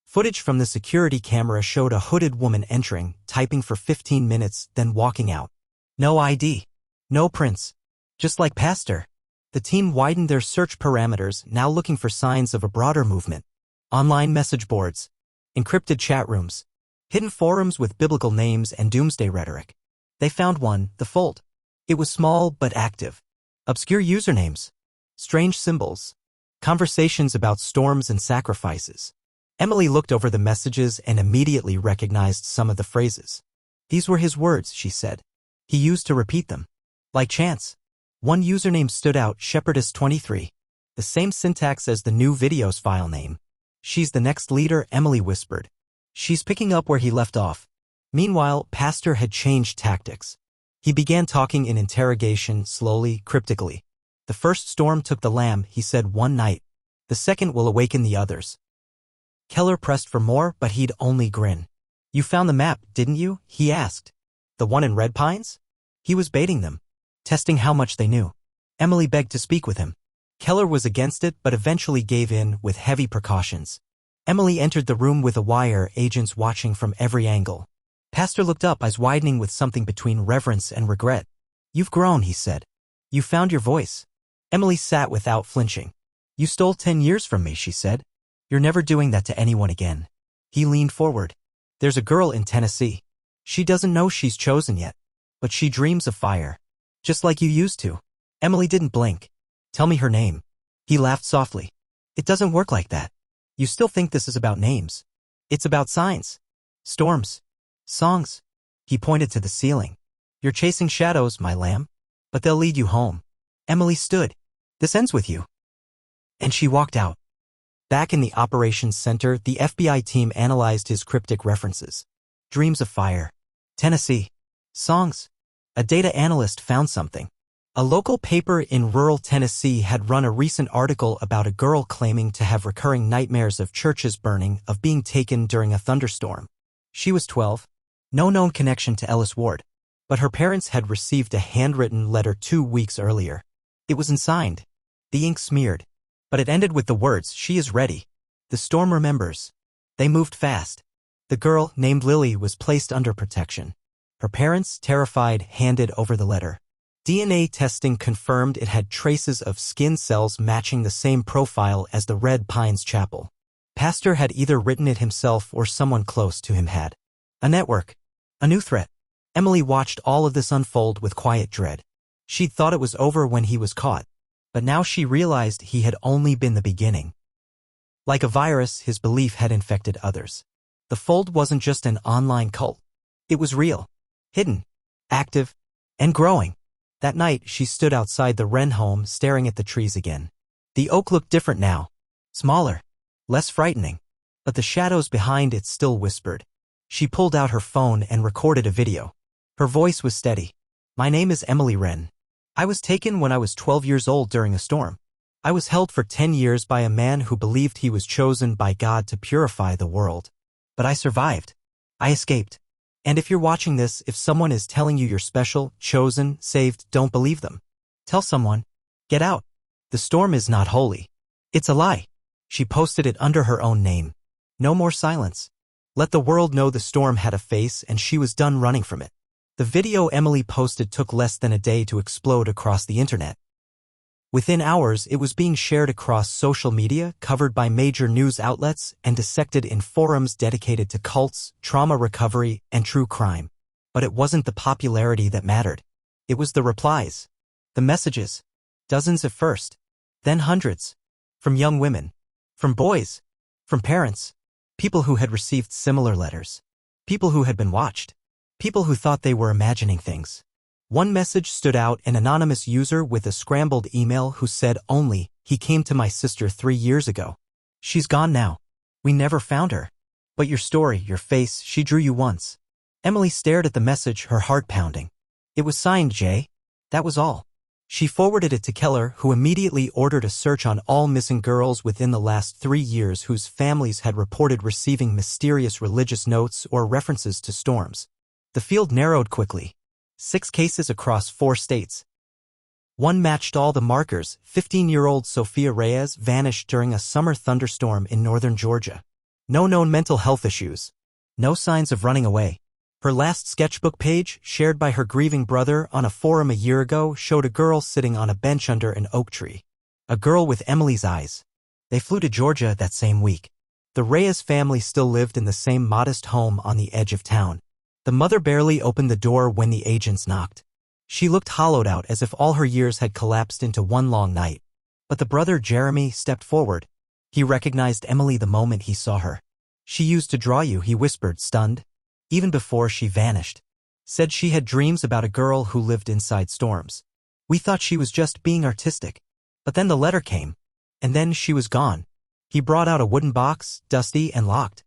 Footage from the security camera showed a hooded woman entering, typing for 15 minutes, then walking out. No ID. No prints. Just like Pastor. The team widened their search parameters, now looking for signs of a broader movement. Online message boards. Encrypted chat rooms. Hidden forums with biblical names and doomsday rhetoric. They found one, The Fold. It was small but active. Obscure usernames. Strange symbols. Conversations about storms and sacrifices. Emily looked over the messages and immediately recognized some of the phrases. These were his words, she said. He used to repeat them. Like chants. One username stood out, Shepherdess23. The same syntax as the new video's file name. "She's the next leader," Emily whispered. "She's picking up where he left off." Meanwhile, Pastor had changed tactics. He began talking in interrogation, slowly, cryptically. "The first storm took the lamb," he said, "one night. The second will awaken the others." Keller pressed for more, but he'd only grin. "You found the map, didn't you?" he asked. "The one in Red Pines?" He was baiting them, testing how much they knew. Emily begged to speak with him. Keller was against it, but eventually gave in with heavy precautions. Emily entered the room with a wire, agents watching from every angle. Pastor looked up, eyes widening with something between reverence and regret. "You've grown," he said. "You found your voice." Emily sat without flinching. "You stole 10 years from me," she said. "You're never doing that to anyone again." He leaned forward. "There's a girl in Tennessee. She doesn't know she's chosen yet, but she dreams of fire. Just like you used to." Emily didn't blink. "Tell me her name." He laughed softly. "It doesn't work like that. You still think this is about names. It's about signs. Storms. Songs." He pointed to the ceiling. "You're chasing shadows, my lamb, but they'll lead you home." Emily stood. "This ends with you." And she walked out. Back in the operations center, the FBI team analyzed his cryptic references. Dreams of fire. Tennessee. Songs. A data analyst found something. A local paper in rural Tennessee had run a recent article about a girl claiming to have recurring nightmares of churches burning, of being taken during a thunderstorm. She was 12. No known connection to Ellis Ward. But her parents had received a handwritten letter 2 weeks earlier. It was unsigned. The ink smeared. But it ended with the words, "She is ready. The storm remembers." They moved fast. The girl, named Lily, was placed under protection. Her parents, terrified, handed over the letter. DNA testing confirmed it had traces of skin cells matching the same profile as the Red Pines Chapel. Pastor had either written it himself or someone close to him had. A network. A new threat. Emily watched all of this unfold with quiet dread. She'd thought it was over when he was caught, but now she realized he had only been the beginning. Like a virus, his belief had infected others. The Fold wasn't just an online cult. It was real, hidden, active, and growing. That night, she stood outside the Wren home staring at the trees again. The oak looked different now. Smaller. Less frightening. But the shadows behind it still whispered. She pulled out her phone and recorded a video. Her voice was steady. "My name is Emily Wren. I was taken when I was 12 years old during a storm. I was held for 10 years by a man who believed he was chosen by God to purify the world. But I survived. I escaped. And if you're watching this, if someone is telling you you're special, chosen, saved, don't believe them. Tell someone. Get out. The storm is not holy. It's a lie." She posted it under her own name. No more silence. Let the world know the storm had a face and she was done running from it. The video Emily posted took less than a day to explode across the internet. Within hours, it was being shared across social media, covered by major news outlets, and dissected in forums dedicated to cults, trauma recovery, and true crime. But it wasn't the popularity that mattered. It was the replies. The messages. Dozens at first. Then hundreds. From young women. From boys. From parents. People who had received similar letters. People who had been watched. People who thought they were imagining things. One message stood out, an anonymous user with a scrambled email who said only, "He came to my sister 3 years ago. She's gone now. We never found her. But your story, your face, she drew you once." Emily stared at the message, her heart pounding. It was signed J. That was all. She forwarded it to Keller, who immediately ordered a search on all missing girls within the last 3 years whose families had reported receiving mysterious religious notes or references to storms. The field narrowed quickly. 6 cases across 4 states. One matched all the markers. 15-year-old Sophia Reyes vanished during a summer thunderstorm in northern Georgia. No known mental health issues. No signs of running away. Her last sketchbook page, shared by her grieving brother on a forum a year ago, showed a girl sitting on a bench under an oak tree. A girl with Emily's eyes. They flew to Georgia that same week. The Reyes family still lived in the same modest home on the edge of town. The mother barely opened the door when the agents knocked. She looked hollowed out, as if all her years had collapsed into one long night. But the brother, Jeremy, stepped forward. He recognized Emily the moment he saw her. "She used to draw you," he whispered, stunned. Even before she vanished. Said she had dreams about a girl who lived inside storms. "We thought she was just being artistic. But then the letter came. And then she was gone." He brought out a wooden box, dusty and locked.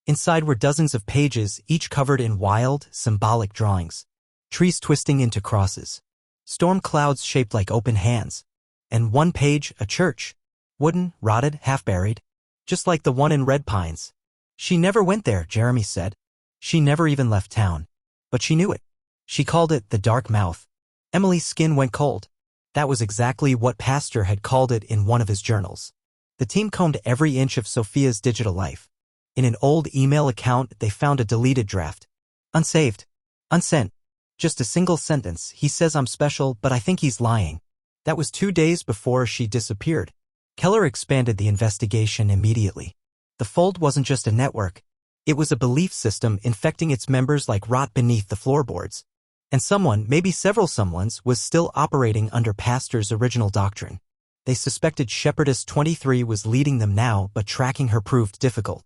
Inside were dozens of pages, each covered in wild, symbolic drawings. Trees twisting into crosses. Storm clouds shaped like open hands. And one page, a church. Wooden, rotted, half-buried. Just like the one in Red Pines. "She never went there," Jeremy said. "She never even left town. But she knew it. She called it the Dark Mouth." Emily's skin went cold. That was exactly what Pastor had called it in one of his journals. The team combed every inch of Sophia's digital life. In an old email account, they found a deleted draft. Unsaved. Unsent. Just a single sentence. "He says I'm special, but I think he's lying." That was 2 days before she disappeared. Keller expanded the investigation immediately. The Fold wasn't just a network. It was a belief system infecting its members like rot beneath the floorboards. And someone, maybe several someones, was still operating under Pastor's original doctrine. They suspected Shepherdess 23 was leading them now, but tracking her proved difficult.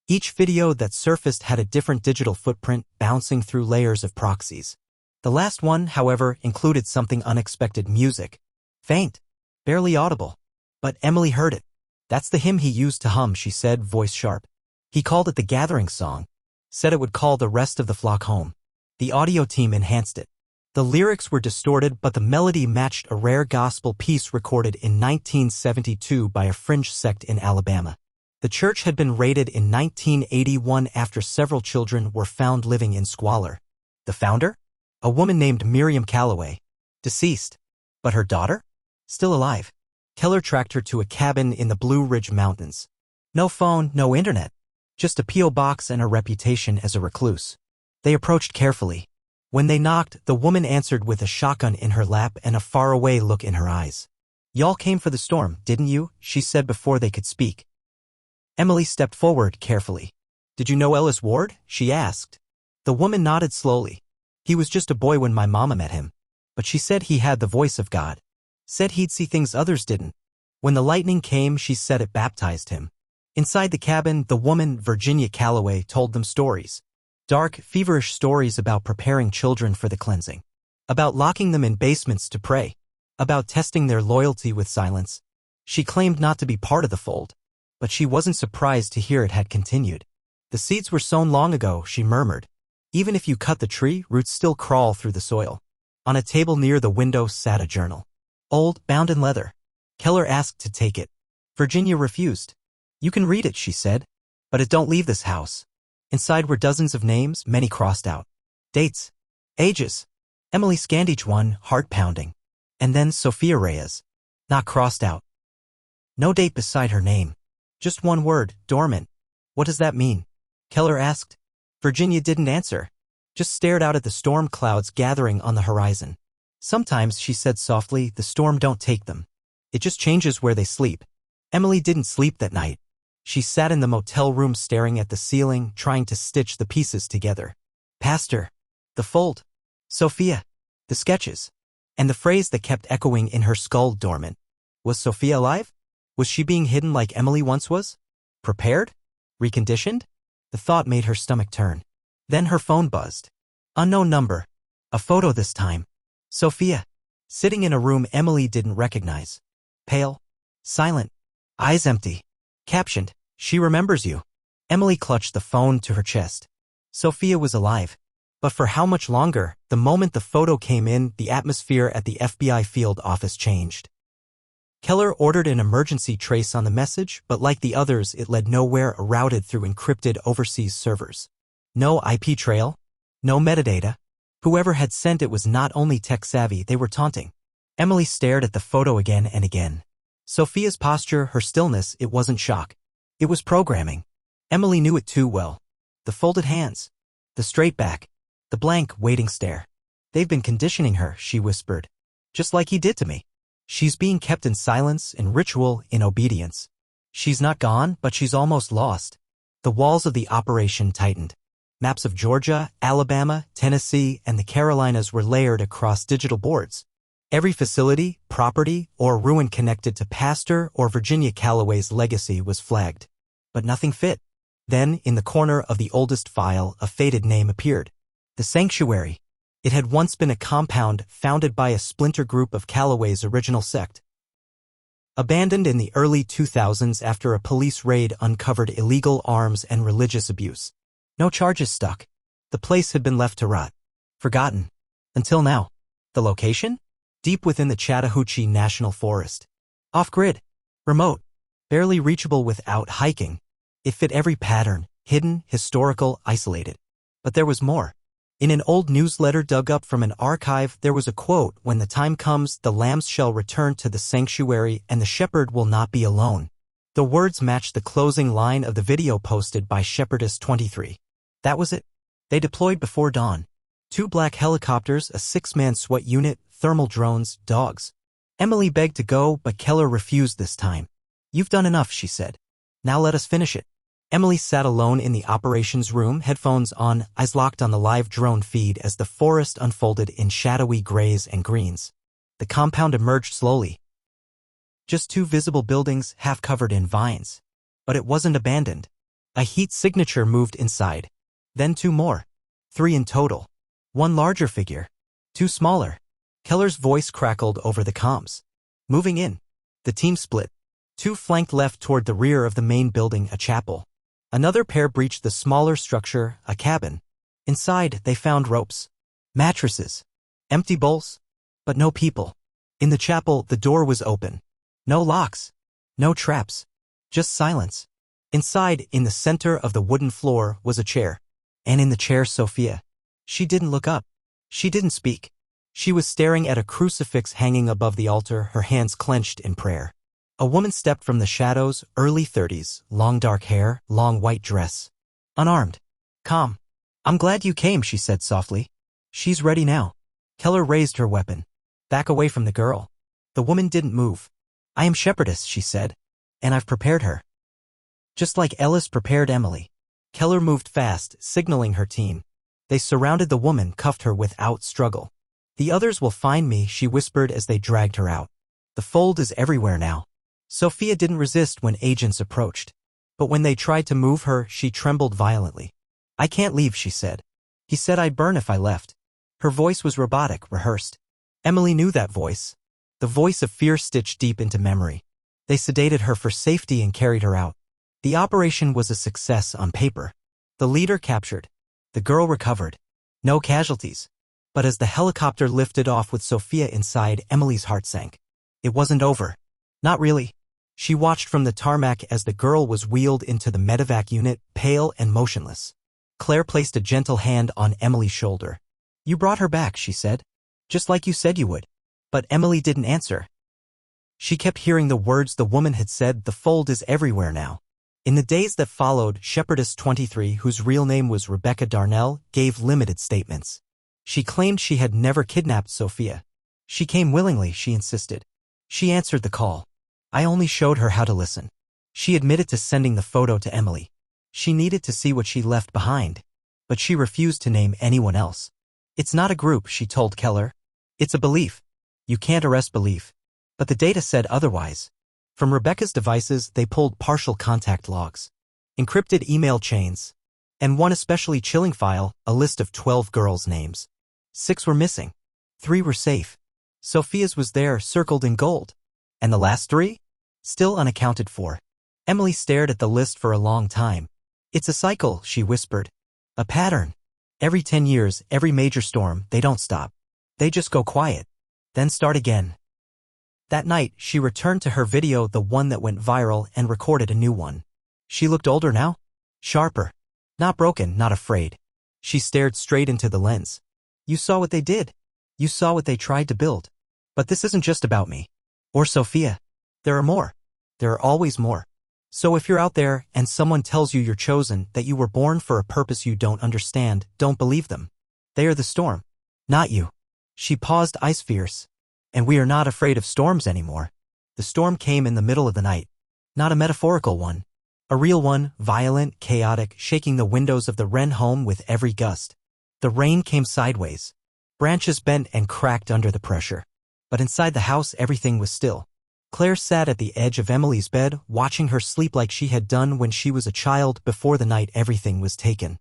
Each video that surfaced had a different digital footprint, bouncing through layers of proxies. The last one, however, included something unexpected: music. Faint. Barely audible. But Emily heard it. "That's the hymn he used to hum," she said, voice sharp. "He called it the gathering song. Said it would call the rest of the flock home." The audio team enhanced it. The lyrics were distorted, but the melody matched a rare gospel piece recorded in 1972 by a fringe sect in Alabama. The church had been raided in 1981 after several children were found living in squalor. The founder? A woman named Miriam Calloway. Deceased. But her daughter? Still alive. Keller tracked her to a cabin in the Blue Ridge Mountains. No phone, no internet. Just a P.O. box and a reputation as a recluse. They approached carefully. When they knocked, the woman answered with a shotgun in her lap and a faraway look in her eyes. "Y'all came for the storm, didn't you?" she said before they could speak. Emily stepped forward carefully. "Did you know Ellis Ward?" she asked. The woman nodded slowly. "He was just a boy when my mama met him. But she said he had the voice of God. Said he'd see things others didn't. When the lightning came, she said it baptized him." Inside the cabin, the woman, Virginia Calloway, told them stories. Dark, feverish stories about preparing children for the cleansing. About locking them in basements to pray. About testing their loyalty with silence. She claimed not to be part of the fold. But she wasn't surprised to hear it had continued. "The seeds were sown long ago," she murmured. "Even if you cut the tree, roots still crawl through the soil." On a table near the window sat a journal. Old, bound in leather. Keller asked to take it. Virginia refused. "You can read it," she said. "But it don't leave this house." Inside were dozens of names, many crossed out. Dates. Ages. Emily scanned each one, heart pounding. And then Sophia Reyes. Not crossed out. No date beside her name. Just one word, dormant. "What does that mean?" Keller asked. Virginia didn't answer. Just stared out at the storm clouds gathering on the horizon. "Sometimes," she said softly, "the storm don't take them. It just changes where they sleep." Emily didn't sleep that night. She sat in the motel room staring at the ceiling, trying to stitch the pieces together. Pastor. The fold. Sophia. The sketches. And the phrase that kept echoing in her skull, dormant. Was Sophia alive? Was she being hidden like Emily once was? Prepared? Reconditioned? The thought made her stomach turn. Then her phone buzzed. Unknown number. A photo this time. Sophia. Sitting in a room Emily didn't recognize. Pale. Silent. Eyes empty. Captioned, "She remembers you." Emily clutched the phone to her chest. Sophia was alive. But for how much longer? The moment the photo came in, the atmosphere at the FBI field office changed. Keller ordered an emergency trace on the message, but like the others, it led nowhere, routed through encrypted overseas servers. No IP trail. No metadata. Whoever had sent it was not only tech-savvy, they were taunting. Emily stared at the photo again and again. Sophia's posture, her stillness, it wasn't shock. It was programming. Emily knew it too well. The folded hands. The straight back. The blank, waiting stare. "They've been conditioning her," she whispered. "Just like he did to me. She's being kept in silence, in ritual, in obedience. She's not gone, but she's almost lost." The walls of the operation tightened. Maps of Georgia, Alabama, Tennessee, and the Carolinas were layered across digital boards. Every facility, property, or ruin connected to Pastor or Virginia Calloway's legacy was flagged. But nothing fit. Then, in the corner of the oldest file, a faded name appeared. The Sanctuary. It had once been a compound founded by a splinter group of Calloway's original sect. Abandoned in the early 2000s after a police raid uncovered illegal arms and religious abuse. No charges stuck. The place had been left to rot. Forgotten. Until now. The location? Deep within the Chattahoochee National Forest. Off-grid. Remote. Barely reachable without hiking. It fit every pattern, hidden, historical, isolated. But there was more. In an old newsletter dug up from an archive, there was a quote, "When the time comes, the lambs shall return to the sanctuary and the shepherd will not be alone." The words matched the closing line of the video posted by Shepherdess 23. That was it. They deployed before dawn. 2 black helicopters, a 6-man SWAT unit, thermal drones, dogs. Emily begged to go, but Keller refused this time. "You've done enough," she said. "Now let us finish it." Emily sat alone in the operations room, headphones on, eyes locked on the live drone feed as the forest unfolded in shadowy grays and greens. The compound emerged slowly. Just 2 visible buildings, half covered in vines. But it wasn't abandoned. A heat signature moved inside. Then 2 more. 3 in total. 1 larger figure. 2 smaller. Keller's voice crackled over the comms. Moving in. The team split. 2 flanked left toward the rear of the main building, a chapel. Another pair breached the smaller structure, a cabin. Inside, they found ropes. Mattresses. Empty bowls. But no people. In the chapel, the door was open. No locks. No traps. Just silence. Inside, in the center of the wooden floor, was a chair. And in the chair, Sophia. She didn't look up. She didn't speak. She was staring at a crucifix hanging above the altar, her hands clenched in prayer. A woman stepped from the shadows, early 30s, long dark hair, long white dress. Unarmed. Calm. I'm glad you came, she said softly. She's ready now. Keller raised her weapon. Back away from the girl. The woman didn't move. I am shepherdess, she said. And I've prepared her. Just like Ellis prepared Emily. Keller moved fast, signaling her team. They surrounded the woman, cuffed her without struggle. The others will find me, she whispered as they dragged her out. The fold is everywhere now. Sophia didn't resist when agents approached. But when they tried to move her, she trembled violently. I can't leave, she said. He said I'd burn if I left. Her voice was robotic, rehearsed. Emily knew that voice. The voice of fear stitched deep into memory. They sedated her for safety and carried her out. The operation was a success on paper. The leader captured. The girl recovered. No casualties. But as the helicopter lifted off with Sophia inside, Emily's heart sank. It wasn't over. Not really. She watched from the tarmac as the girl was wheeled into the medevac unit, pale and motionless. Claire placed a gentle hand on Emily's shoulder. You brought her back, she said. Just like you said you would. But Emily didn't answer. She kept hearing the words the woman had said, the fold is everywhere now. In the days that followed, Shepherdess 23, whose real name was Rebecca Darnell, gave limited statements. She claimed she had never kidnapped Sophia. She came willingly, she insisted. She answered the call. I only showed her how to listen. She admitted to sending the photo to Emily. She needed to see what she left behind. But she refused to name anyone else. It's not a group, she told Keller. It's a belief. You can't arrest belief. But the data said otherwise. From Rebecca's devices, they pulled partial contact logs, encrypted email chains, and one especially chilling file, a list of 12 girls' names. 6 were missing. 3 were safe. Sophia's was there, circled in gold. And the last 3? Still unaccounted for. Emily stared at the list for a long time. It's a cycle, she whispered. A pattern. Every 10 years, every major storm, they don't stop. They just go quiet. Then start again. That night, she returned to her video, the one that went viral, and recorded a new one. She looked older now. Sharper. Not broken, not afraid. She stared straight into the lens. You saw what they did. You saw what they tried to build. But this isn't just about me. Or Sophia. There are more. There are always more. So if you're out there and someone tells you you're chosen, that you were born for a purpose you don't understand, don't believe them. They are the storm. Not you. She paused, eyes fierce. And we are not afraid of storms anymore. The storm came in the middle of the night. Not a metaphorical one. A real one, violent, chaotic, shaking the windows of the Wren home with every gust. The rain came sideways. Branches bent and cracked under the pressure. But inside the house, everything was still. Claire sat at the edge of Emily's bed, watching her sleep like she had done when she was a child before the night everything was taken.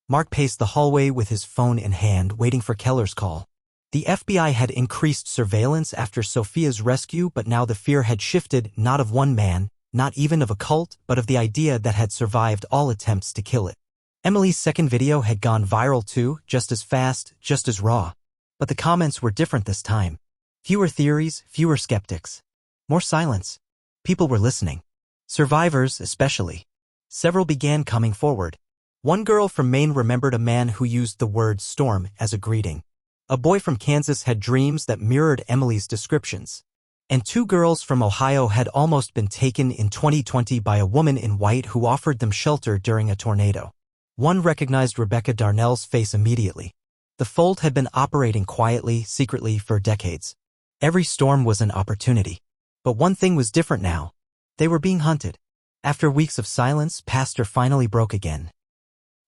Mark paced the hallway with his phone in hand, waiting for Keller's call. The FBI had increased surveillance after Sophia's rescue, but now the fear had shifted, not of one man, not even of a cult, but of the idea that had survived all attempts to kill it. Emily's second video had gone viral too, just as fast, just as raw. But the comments were different this time. Fewer theories, fewer skeptics. More silence. People were listening. Survivors, especially. Several began coming forward. One girl from Maine remembered a man who used the word storm as a greeting. A boy from Kansas had dreams that mirrored Emily's descriptions. And 2 girls from Ohio had almost been taken in 2020 by a woman in white who offered them shelter during a tornado. One recognized Rebecca Darnell's face immediately. The fold had been operating quietly, secretly for decades. Every storm was an opportunity. But one thing was different now. They were being hunted. After weeks of silence, Pastor finally broke again.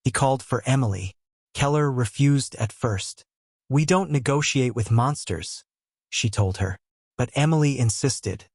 He called for Emily. Keller refused at first. We don't negotiate with monsters, she told her. But Emily insisted.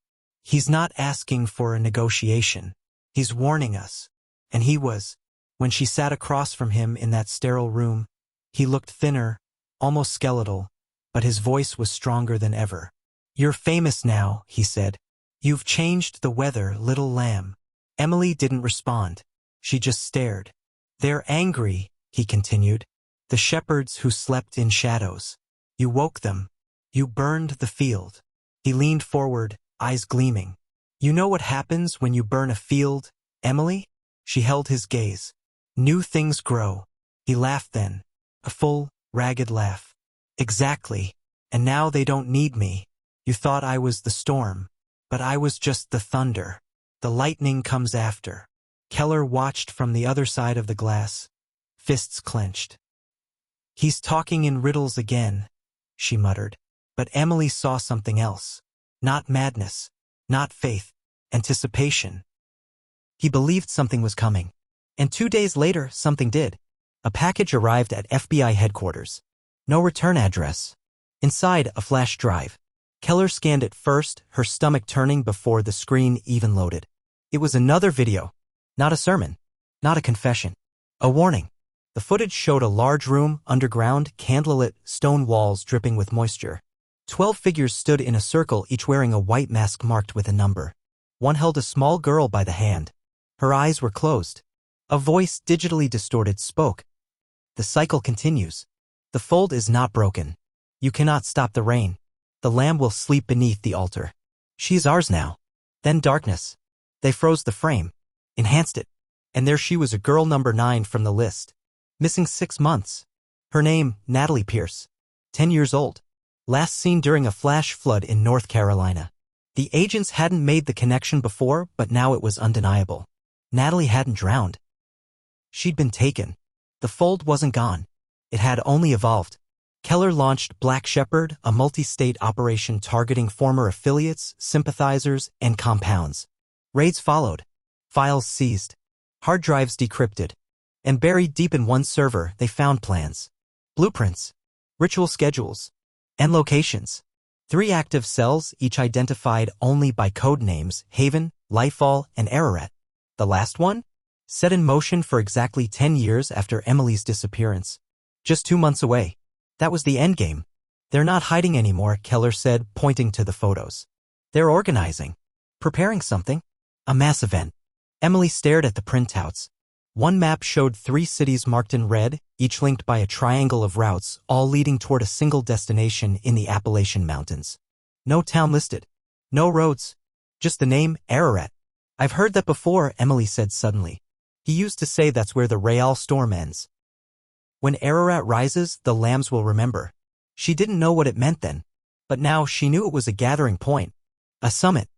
He's not asking for a negotiation. He's warning us. And he was. When she sat across from him in that sterile room, he looked thinner, almost skeletal, but his voice was stronger than ever. You're famous now, he said. You've changed the weather, little lamb. Emily didn't respond. She just stared. They're angry, he continued. The shepherds who slept in shadows. You woke them. You burned the field. He leaned forward, eyes gleaming. You know what happens when you burn a field, Emily? She held his gaze. New things grow. He laughed then. A full, ragged laugh. Exactly. And now they don't need me. You thought I was the storm. But I was just the thunder. The lightning comes after. Keller watched from the other side of the glass. Fists clenched. He's talking in riddles again, she muttered. But Emily saw something else. Not madness. Not faith. Anticipation. He believed something was coming. And 2 days later, something did. A package arrived at FBI headquarters. No return address. Inside, a flash drive. Keller scanned it first, her stomach turning before the screen even loaded. It was another video. Not a sermon. Not a confession. A warning. The footage showed a large room, underground, candlelit, stone walls dripping with moisture. 12 figures stood in a circle, each wearing a white mask marked with a number. One held a small girl by the hand. Her eyes were closed. A voice, digitally distorted, spoke. The cycle continues. The fold is not broken. You cannot stop the rain. The lamb will sleep beneath the altar. She is ours now. Then darkness. They froze the frame. Enhanced it. And there she was, a girl number 9 from the list. Missing 6 months. Her name, Natalie Pierce. 10 years old. Last seen during a flash flood in North Carolina. The agents hadn't made the connection before, but now it was undeniable. Natalie hadn't drowned. She'd been taken. The fold wasn't gone. It had only evolved. Keller launched Black Shepherd, a multi-state operation targeting former affiliates, sympathizers, and compounds. Raids followed. Files seized. Hard drives decrypted. And buried deep in one server, they found plans. Blueprints. Ritual schedules. And locations. 3 active cells, each identified only by code names: Haven, Lightfall, and Ararat. The last one? Set in motion for exactly 10 years after Emily's disappearance. Just 2 months away. That was the endgame. They're not hiding anymore, Keller said, pointing to the photos. They're organizing. Preparing something. A mass event. Emily stared at the printouts. One map showed 3 cities marked in red, each linked by a triangle of routes, all leading toward a single destination in the Appalachian Mountains. No town listed. No roads. Just the name, Ararat. I've heard that before, Emily said suddenly. He used to say that's where the Real storm ends. When Ararat rises, the lambs will remember. She didn't know what it meant then. But now she knew it was a gathering point. A summit.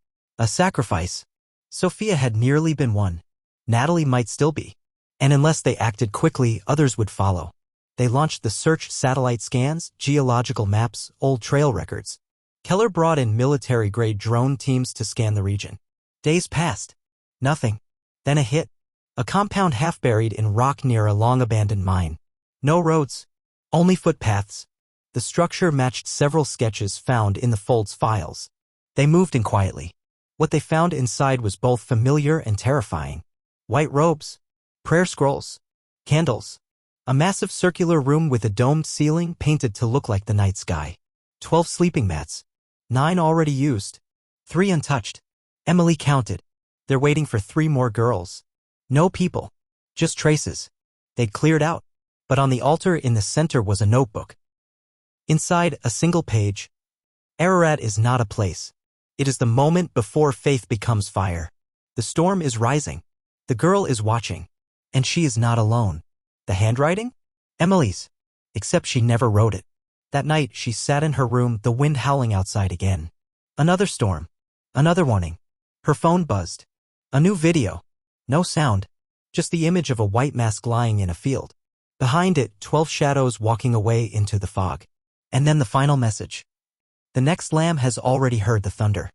A sacrifice. Sophia had nearly been won. Natalie might still be. And unless they acted quickly, others would follow. They launched the search: satellite scans, geological maps, old trail records. Keller brought in military-grade drone teams to scan the region. Days passed. Nothing. Then a hit. A compound half buried in rock near a long-abandoned mine. No roads. Only footpaths. The structure matched several sketches found in the fold's files. They moved in quietly. What they found inside was both familiar and terrifying. White robes. Prayer scrolls. Candles. A massive circular room with a domed ceiling painted to look like the night sky. 12 sleeping mats. 9 already used. 3 untouched. Emily counted. They're waiting for 3 more girls. No people. Just traces. They'd cleared out. But on the altar in the center was a notebook. Inside, a single page. Ararat is not a place. It is the moment before faith becomes fire. The storm is rising. The girl is watching. And she is not alone. The handwriting? Emily's. Except she never wrote it. That night, she sat in her room, the wind howling outside again. Another storm. Another warning. Her phone buzzed. A new video. No sound. Just the image of a white mask lying in a field. Behind it, 12 shadows walking away into the fog. And then the final message. The next lamb has already heard the thunder.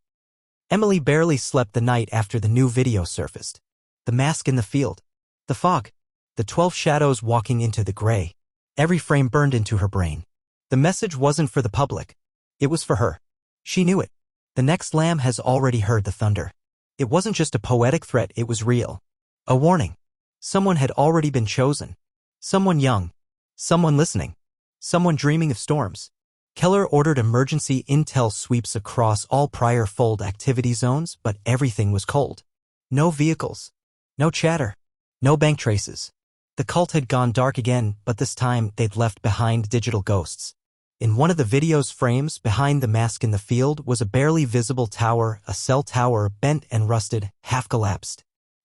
Emily barely slept the night after the new video surfaced. The mask in the field. The fog. The 12 shadows walking into the gray. Every frame burned into her brain. The message wasn't for the public. It was for her. She knew it. The next lamb has already heard the thunder. It wasn't just a poetic threat, it was real. A warning. Someone had already been chosen. Someone young. Someone listening. Someone dreaming of storms. Keller ordered emergency intel sweeps across all prior fold activity zones, but everything was cold. No vehicles. No chatter. No bank traces. The cult had gone dark again, but this time they'd left behind digital ghosts. In one of the video's frames, behind the mask in the field, was a barely visible tower, a cell tower, bent and rusted, half collapsed.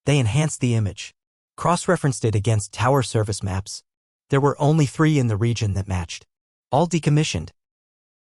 They enhanced the image, cross-referenced it against tower service maps. There were only 3 in the region that matched, all decommissioned.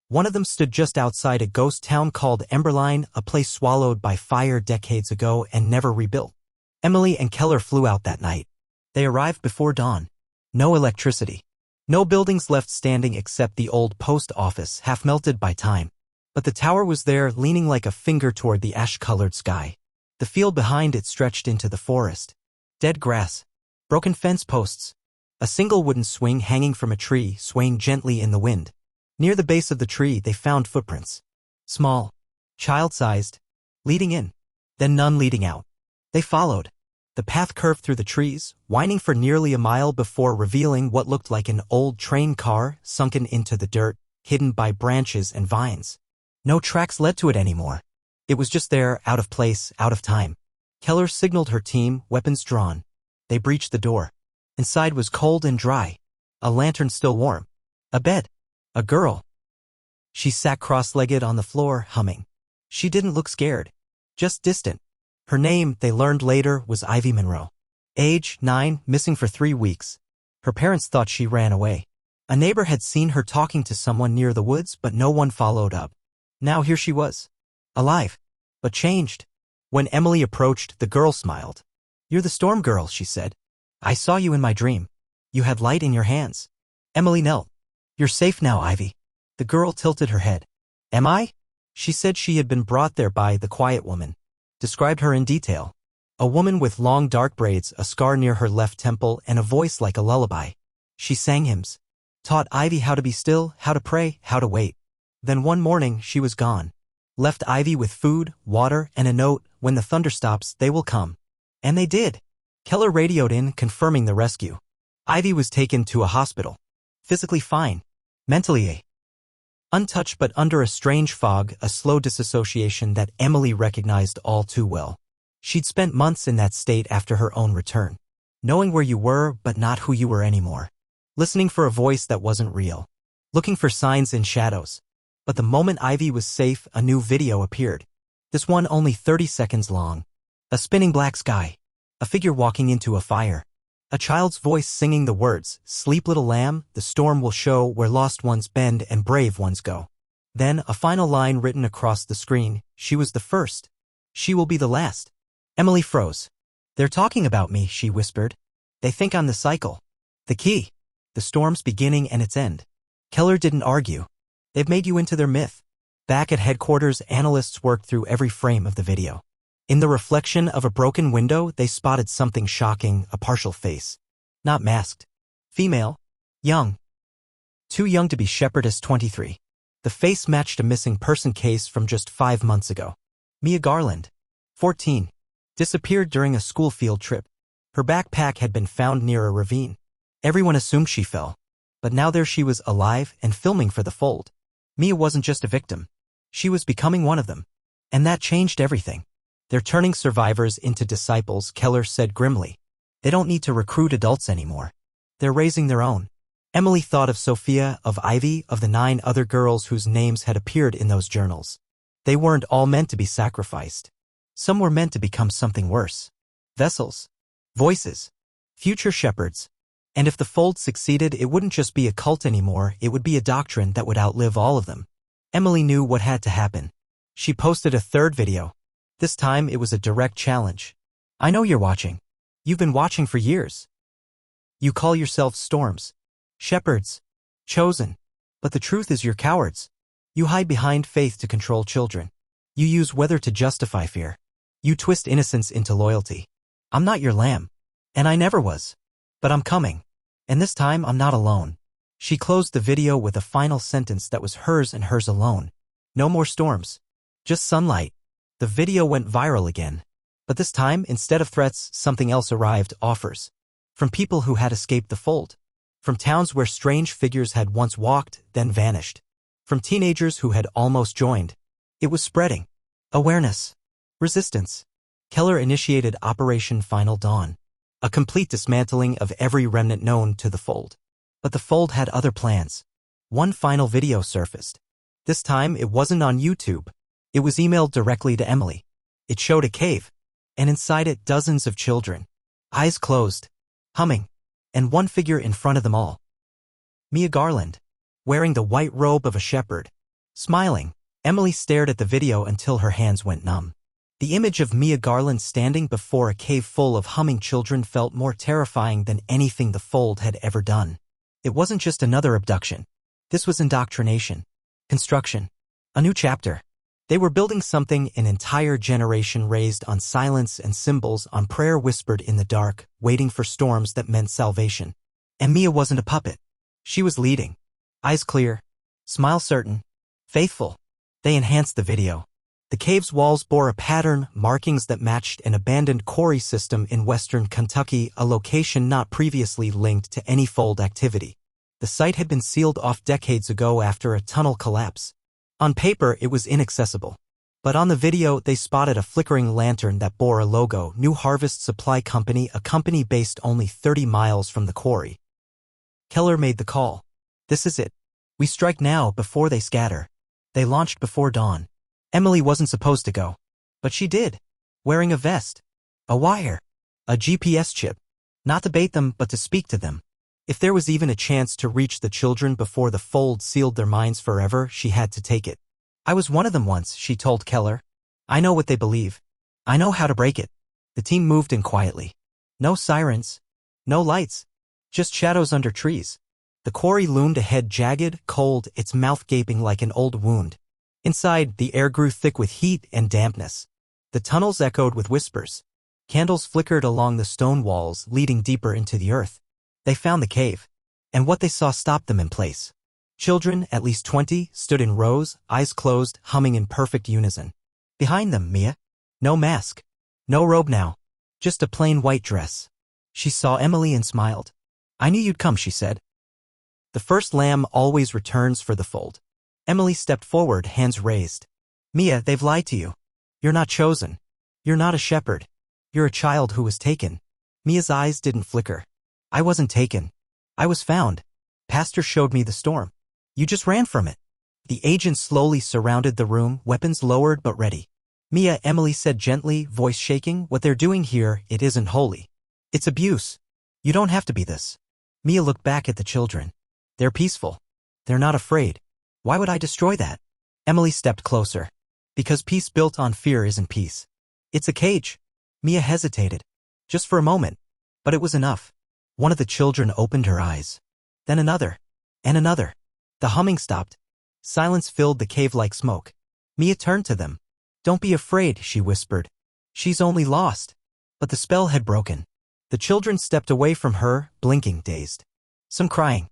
One of them stood just outside a ghost town called Emberline, a place swallowed by fire decades ago and never rebuilt. Emily and Keller flew out that night. They arrived before dawn. No electricity. No buildings left standing except the old post office, half melted by time. But the tower was there, leaning like a finger toward the ash-colored sky. The field behind it stretched into the forest. Dead grass. Broken fence posts. A single wooden swing hanging from a tree, swaying gently in the wind. Near the base of the tree they found footprints. Small. Child-sized. Leading in. Then none leading out. They followed. The path curved through the trees, winding for nearly a mile before revealing what looked like an old train car sunken into the dirt, hidden by branches and vines. No tracks led to it anymore. It was just there, out of place, out of time. Keller signaled her team, weapons drawn. They breached the door. Inside was cold and dry. A lantern still warm. A bed. A girl. She sat cross-legged on the floor, humming. She didn't look scared. Just distant. Her name, they learned later, was Ivy Monroe. Age, 9, missing for 3 weeks. Her parents thought she ran away. A neighbor had seen her talking to someone near the woods, but no one followed up. Now here she was. Alive. But changed. When Emily approached, the girl smiled. "You're the storm girl," she said. "I saw you in my dream. You had light in your hands." Emily knelt. "You're safe now, Ivy." The girl tilted her head. "Am I?" She said she had been brought there by the quiet woman. Described her in detail. A woman with long dark braids, a scar near her left temple, and a voice like a lullaby. She sang hymns. Taught Ivy how to be still, how to pray, how to wait. Then one morning she was gone. Left Ivy with food, water, and a note, "When the thunder stops, they will come." And they did. Keller radioed in, confirming the rescue. Ivy was taken to a hospital. Physically fine. Mentally untouched, but under a strange fog, a slow disassociation that Emily recognized all too well. She'd spent months in that state after her own return. Knowing where you were, but not who you were anymore. Listening for a voice that wasn't real. Looking for signs in shadows. But the moment Ivy was safe, a new video appeared. This one only 30 seconds long. A spinning black sky. A figure walking into a fire. A child's voice singing the words, "Sleep little lamb, the storm will show where lost ones bend and brave ones go." Then a final line written across the screen, "She was the first. She will be the last." Emily froze. "They're talking about me," she whispered. "They think I'm the cycle. The key. The storm's beginning and its end." Keller didn't argue. "They've made you into their myth." Back at headquarters, analysts worked through every frame of the video. In the reflection of a broken window, they spotted something shocking, a partial face. Not masked. Female. Young. Too young to be shepherdess, 23. The face matched a missing person case from just 5 months ago. Mia Garland. 14. Disappeared during a school field trip. Her backpack had been found near a ravine. Everyone assumed she fell. But now there she was, alive and filming for the Fold. Mia wasn't just a victim. She was becoming one of them. And that changed everything. "They're turning survivors into disciples," Keller said grimly. "They don't need to recruit adults anymore. They're raising their own." Emily thought of Sophia, of Ivy, of the 9 other girls whose names had appeared in those journals. They weren't all meant to be sacrificed. Some were meant to become something worse. Vessels. Voices. Future shepherds. And if the Fold succeeded, it wouldn't just be a cult anymore, it would be a doctrine that would outlive all of them. Emily knew what had to happen. She posted a 3rd video. This time it was a direct challenge. "I know you're watching. You've been watching for years. You call yourselves storms. Shepherds. Chosen. But the truth is you're cowards. You hide behind faith to control children. You use weather to justify fear. You twist innocence into loyalty. I'm not your lamb. And I never was. But I'm coming. And this time I'm not alone." She closed the video with a final sentence that was hers and hers alone. "No more storms. Just sunlight." The video went viral again. But this time, instead of threats, something else arrived, offers. From people who had escaped the Fold. From towns where strange figures had once walked, then vanished. From teenagers who had almost joined. It was spreading. Awareness. Resistance. Keller initiated Operation Final Dawn. A complete dismantling of every remnant known to the Fold. But the Fold had other plans. One final video surfaced. This time, it wasn't on YouTube. It was emailed directly to Emily. It showed a cave. and inside it dozens of children, eyes closed, humming, and one figure in front of them all. Mia Garland, wearing the white robe of a shepherd. Smiling, Emily stared at the video until her hands went numb. The image of Mia Garland standing before a cave full of humming children felt more terrifying than anything the Fold had ever done. It wasn't just another abduction. This was indoctrination. Construction. A new chapter. They were building something an entire generation raised on silence and symbols, on prayer whispered in the dark, waiting for storms that meant salvation. And Mia wasn't a puppet. She was leading. Eyes clear. Smile certain. Faithful. They enhanced the video. The cave's walls bore a pattern, markings that matched an abandoned quarry system in western Kentucky, a location not previously linked to any Fold activity. The site had been sealed off decades ago after a tunnel collapse. On paper, it was inaccessible. But on the video, they spotted a flickering lantern that bore a logo, New Harvest Supply Company, a company based only 30 miles from the quarry. Keller made the call. This is it. We strike now before they scatter. They launched before dawn. Emily wasn't supposed to go. But she did. Wearing a vest. A wire. A GPS chip. Not to bait them, but to speak to them. If there was even a chance to reach the children before the Fold sealed their minds forever, she had to take it. I was one of them once, she told Keller. I know what they believe. I know how to break it. The team moved in quietly. No sirens. No lights. Just shadows under trees. The quarry loomed ahead, jagged, cold, its mouth gaping like an old wound. Inside, the air grew thick with heat and dampness. The tunnels echoed with whispers. Candles flickered along the stone walls, leading deeper into the earth. They found the cave. And what they saw stopped them in place. Children, at least 20, stood in rows, eyes closed, humming in perfect unison. Behind them, Mia. No mask. No robe now. Just a plain white dress. She saw Emily and smiled. I knew you'd come, she said. The first lamb always returns for the Fold. Emily stepped forward, hands raised. Mia, they've lied to you. You're not chosen. You're not a shepherd. You're a child who was taken. Mia's eyes didn't flicker. I wasn't taken. I was found. Pastor showed me the storm. You just ran from it. The agents slowly surrounded the room, weapons lowered but ready. Mia, Emily said gently, voice shaking, what they're doing here, it isn't holy. It's abuse. You don't have to be this. Mia looked back at the children. They're peaceful. They're not afraid. Why would I destroy that? Emily stepped closer. Because peace built on fear isn't peace. It's a cage. Mia hesitated. Just for a moment. But it was enough. One of the children opened her eyes. Then another. And another. The humming stopped. Silence filled the cave like smoke. Mia turned to them. Don't be afraid, she whispered. She's only lost. But the spell had broken. The children stepped away from her, blinking, dazed. Some crying.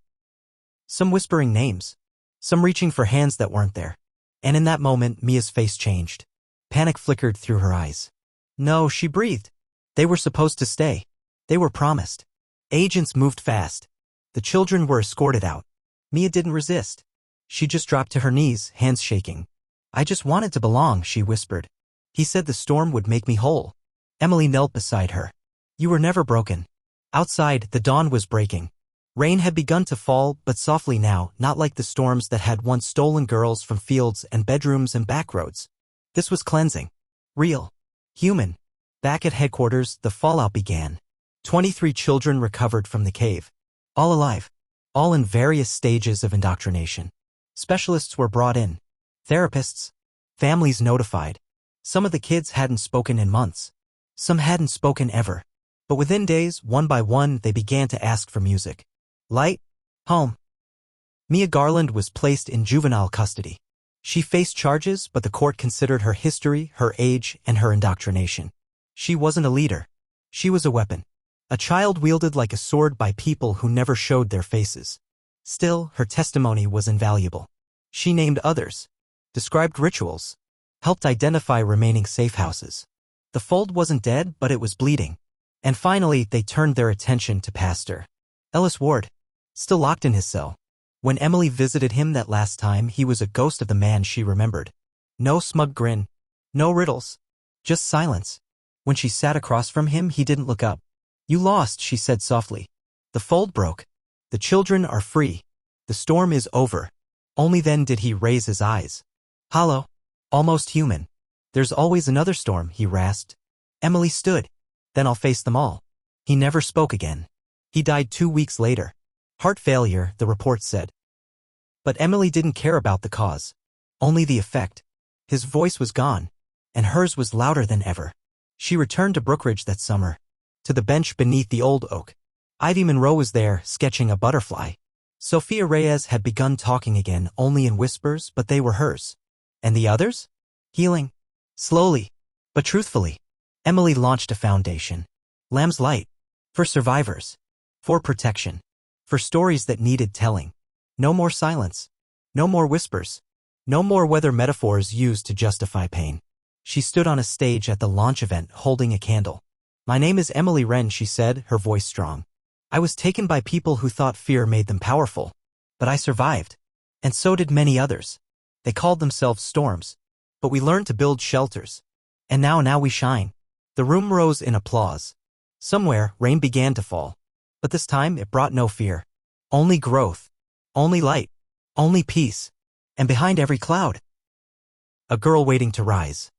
Some whispering names. Some reaching for hands that weren't there. And in that moment, Mia's face changed. Panic flickered through her eyes. No, she breathed. They were supposed to stay. They were promised. Agents moved fast. The children were escorted out. Mia didn't resist. She just dropped to her knees, hands shaking. I just wanted to belong, she whispered. He said the storm would make me whole. Emily knelt beside her. You were never broken. Outside, the dawn was breaking. Rain had begun to fall, but softly now, not like the storms that had once stolen girls from fields and bedrooms and back roads. This was cleansing. Real. Human. Back at headquarters, the fallout began. 23 children recovered from the cave. All alive. All in various stages of indoctrination. Specialists were brought in. Therapists. Families notified. Some of the kids hadn't spoken in months. Some hadn't spoken ever. But within days, one by one, they began to ask for music. Light. Home. Mia Garland was placed in juvenile custody. She faced charges, but the court considered her history, her age, and her indoctrination. She wasn't a leader. She was a weapon. A child wielded like a sword by people who never showed their faces. Still, her testimony was invaluable. She named others, described rituals, helped identify remaining safe houses. The Fold wasn't dead, but it was bleeding. And finally, they turned their attention to Pastor Ellis Ward, still locked in his cell. When Emily visited him that last time, he was a ghost of the man she remembered. No smug grin. No riddles. Just silence. When she sat across from him, he didn't look up. You lost, she said softly. The Fold broke. The children are free. The storm is over. Only then did he raise his eyes. Hollow. Almost human. There's always another storm, he rasped. Emily stood. Then I'll face them all. He never spoke again. He died 2 weeks later. Heart failure, the report said. But Emily didn't care about the cause. Only the effect. His voice was gone, and hers was louder than ever. She returned to Brookridge that summer, to the bench beneath the old oak. Ivy Monroe was there, sketching a butterfly. Sophia Reyes had begun talking again, only in whispers, but they were hers. And the others? Healing. Slowly, but truthfully. Emily launched a foundation. Lamb's Light. For survivors. For protection. For stories that needed telling. No more silence. No more whispers. No more weather metaphors used to justify pain. She stood on a stage at the launch event holding a candle. My name is Emily Wren, she said, her voice strong. I was taken by people who thought fear made them powerful. But I survived. And so did many others. They called themselves storms. But we learned to build shelters. And now we shine. The room rose in applause. Somewhere, rain began to fall. But this time it brought no fear. Only growth. Only light. Only peace. And behind every cloud, a girl waiting to rise.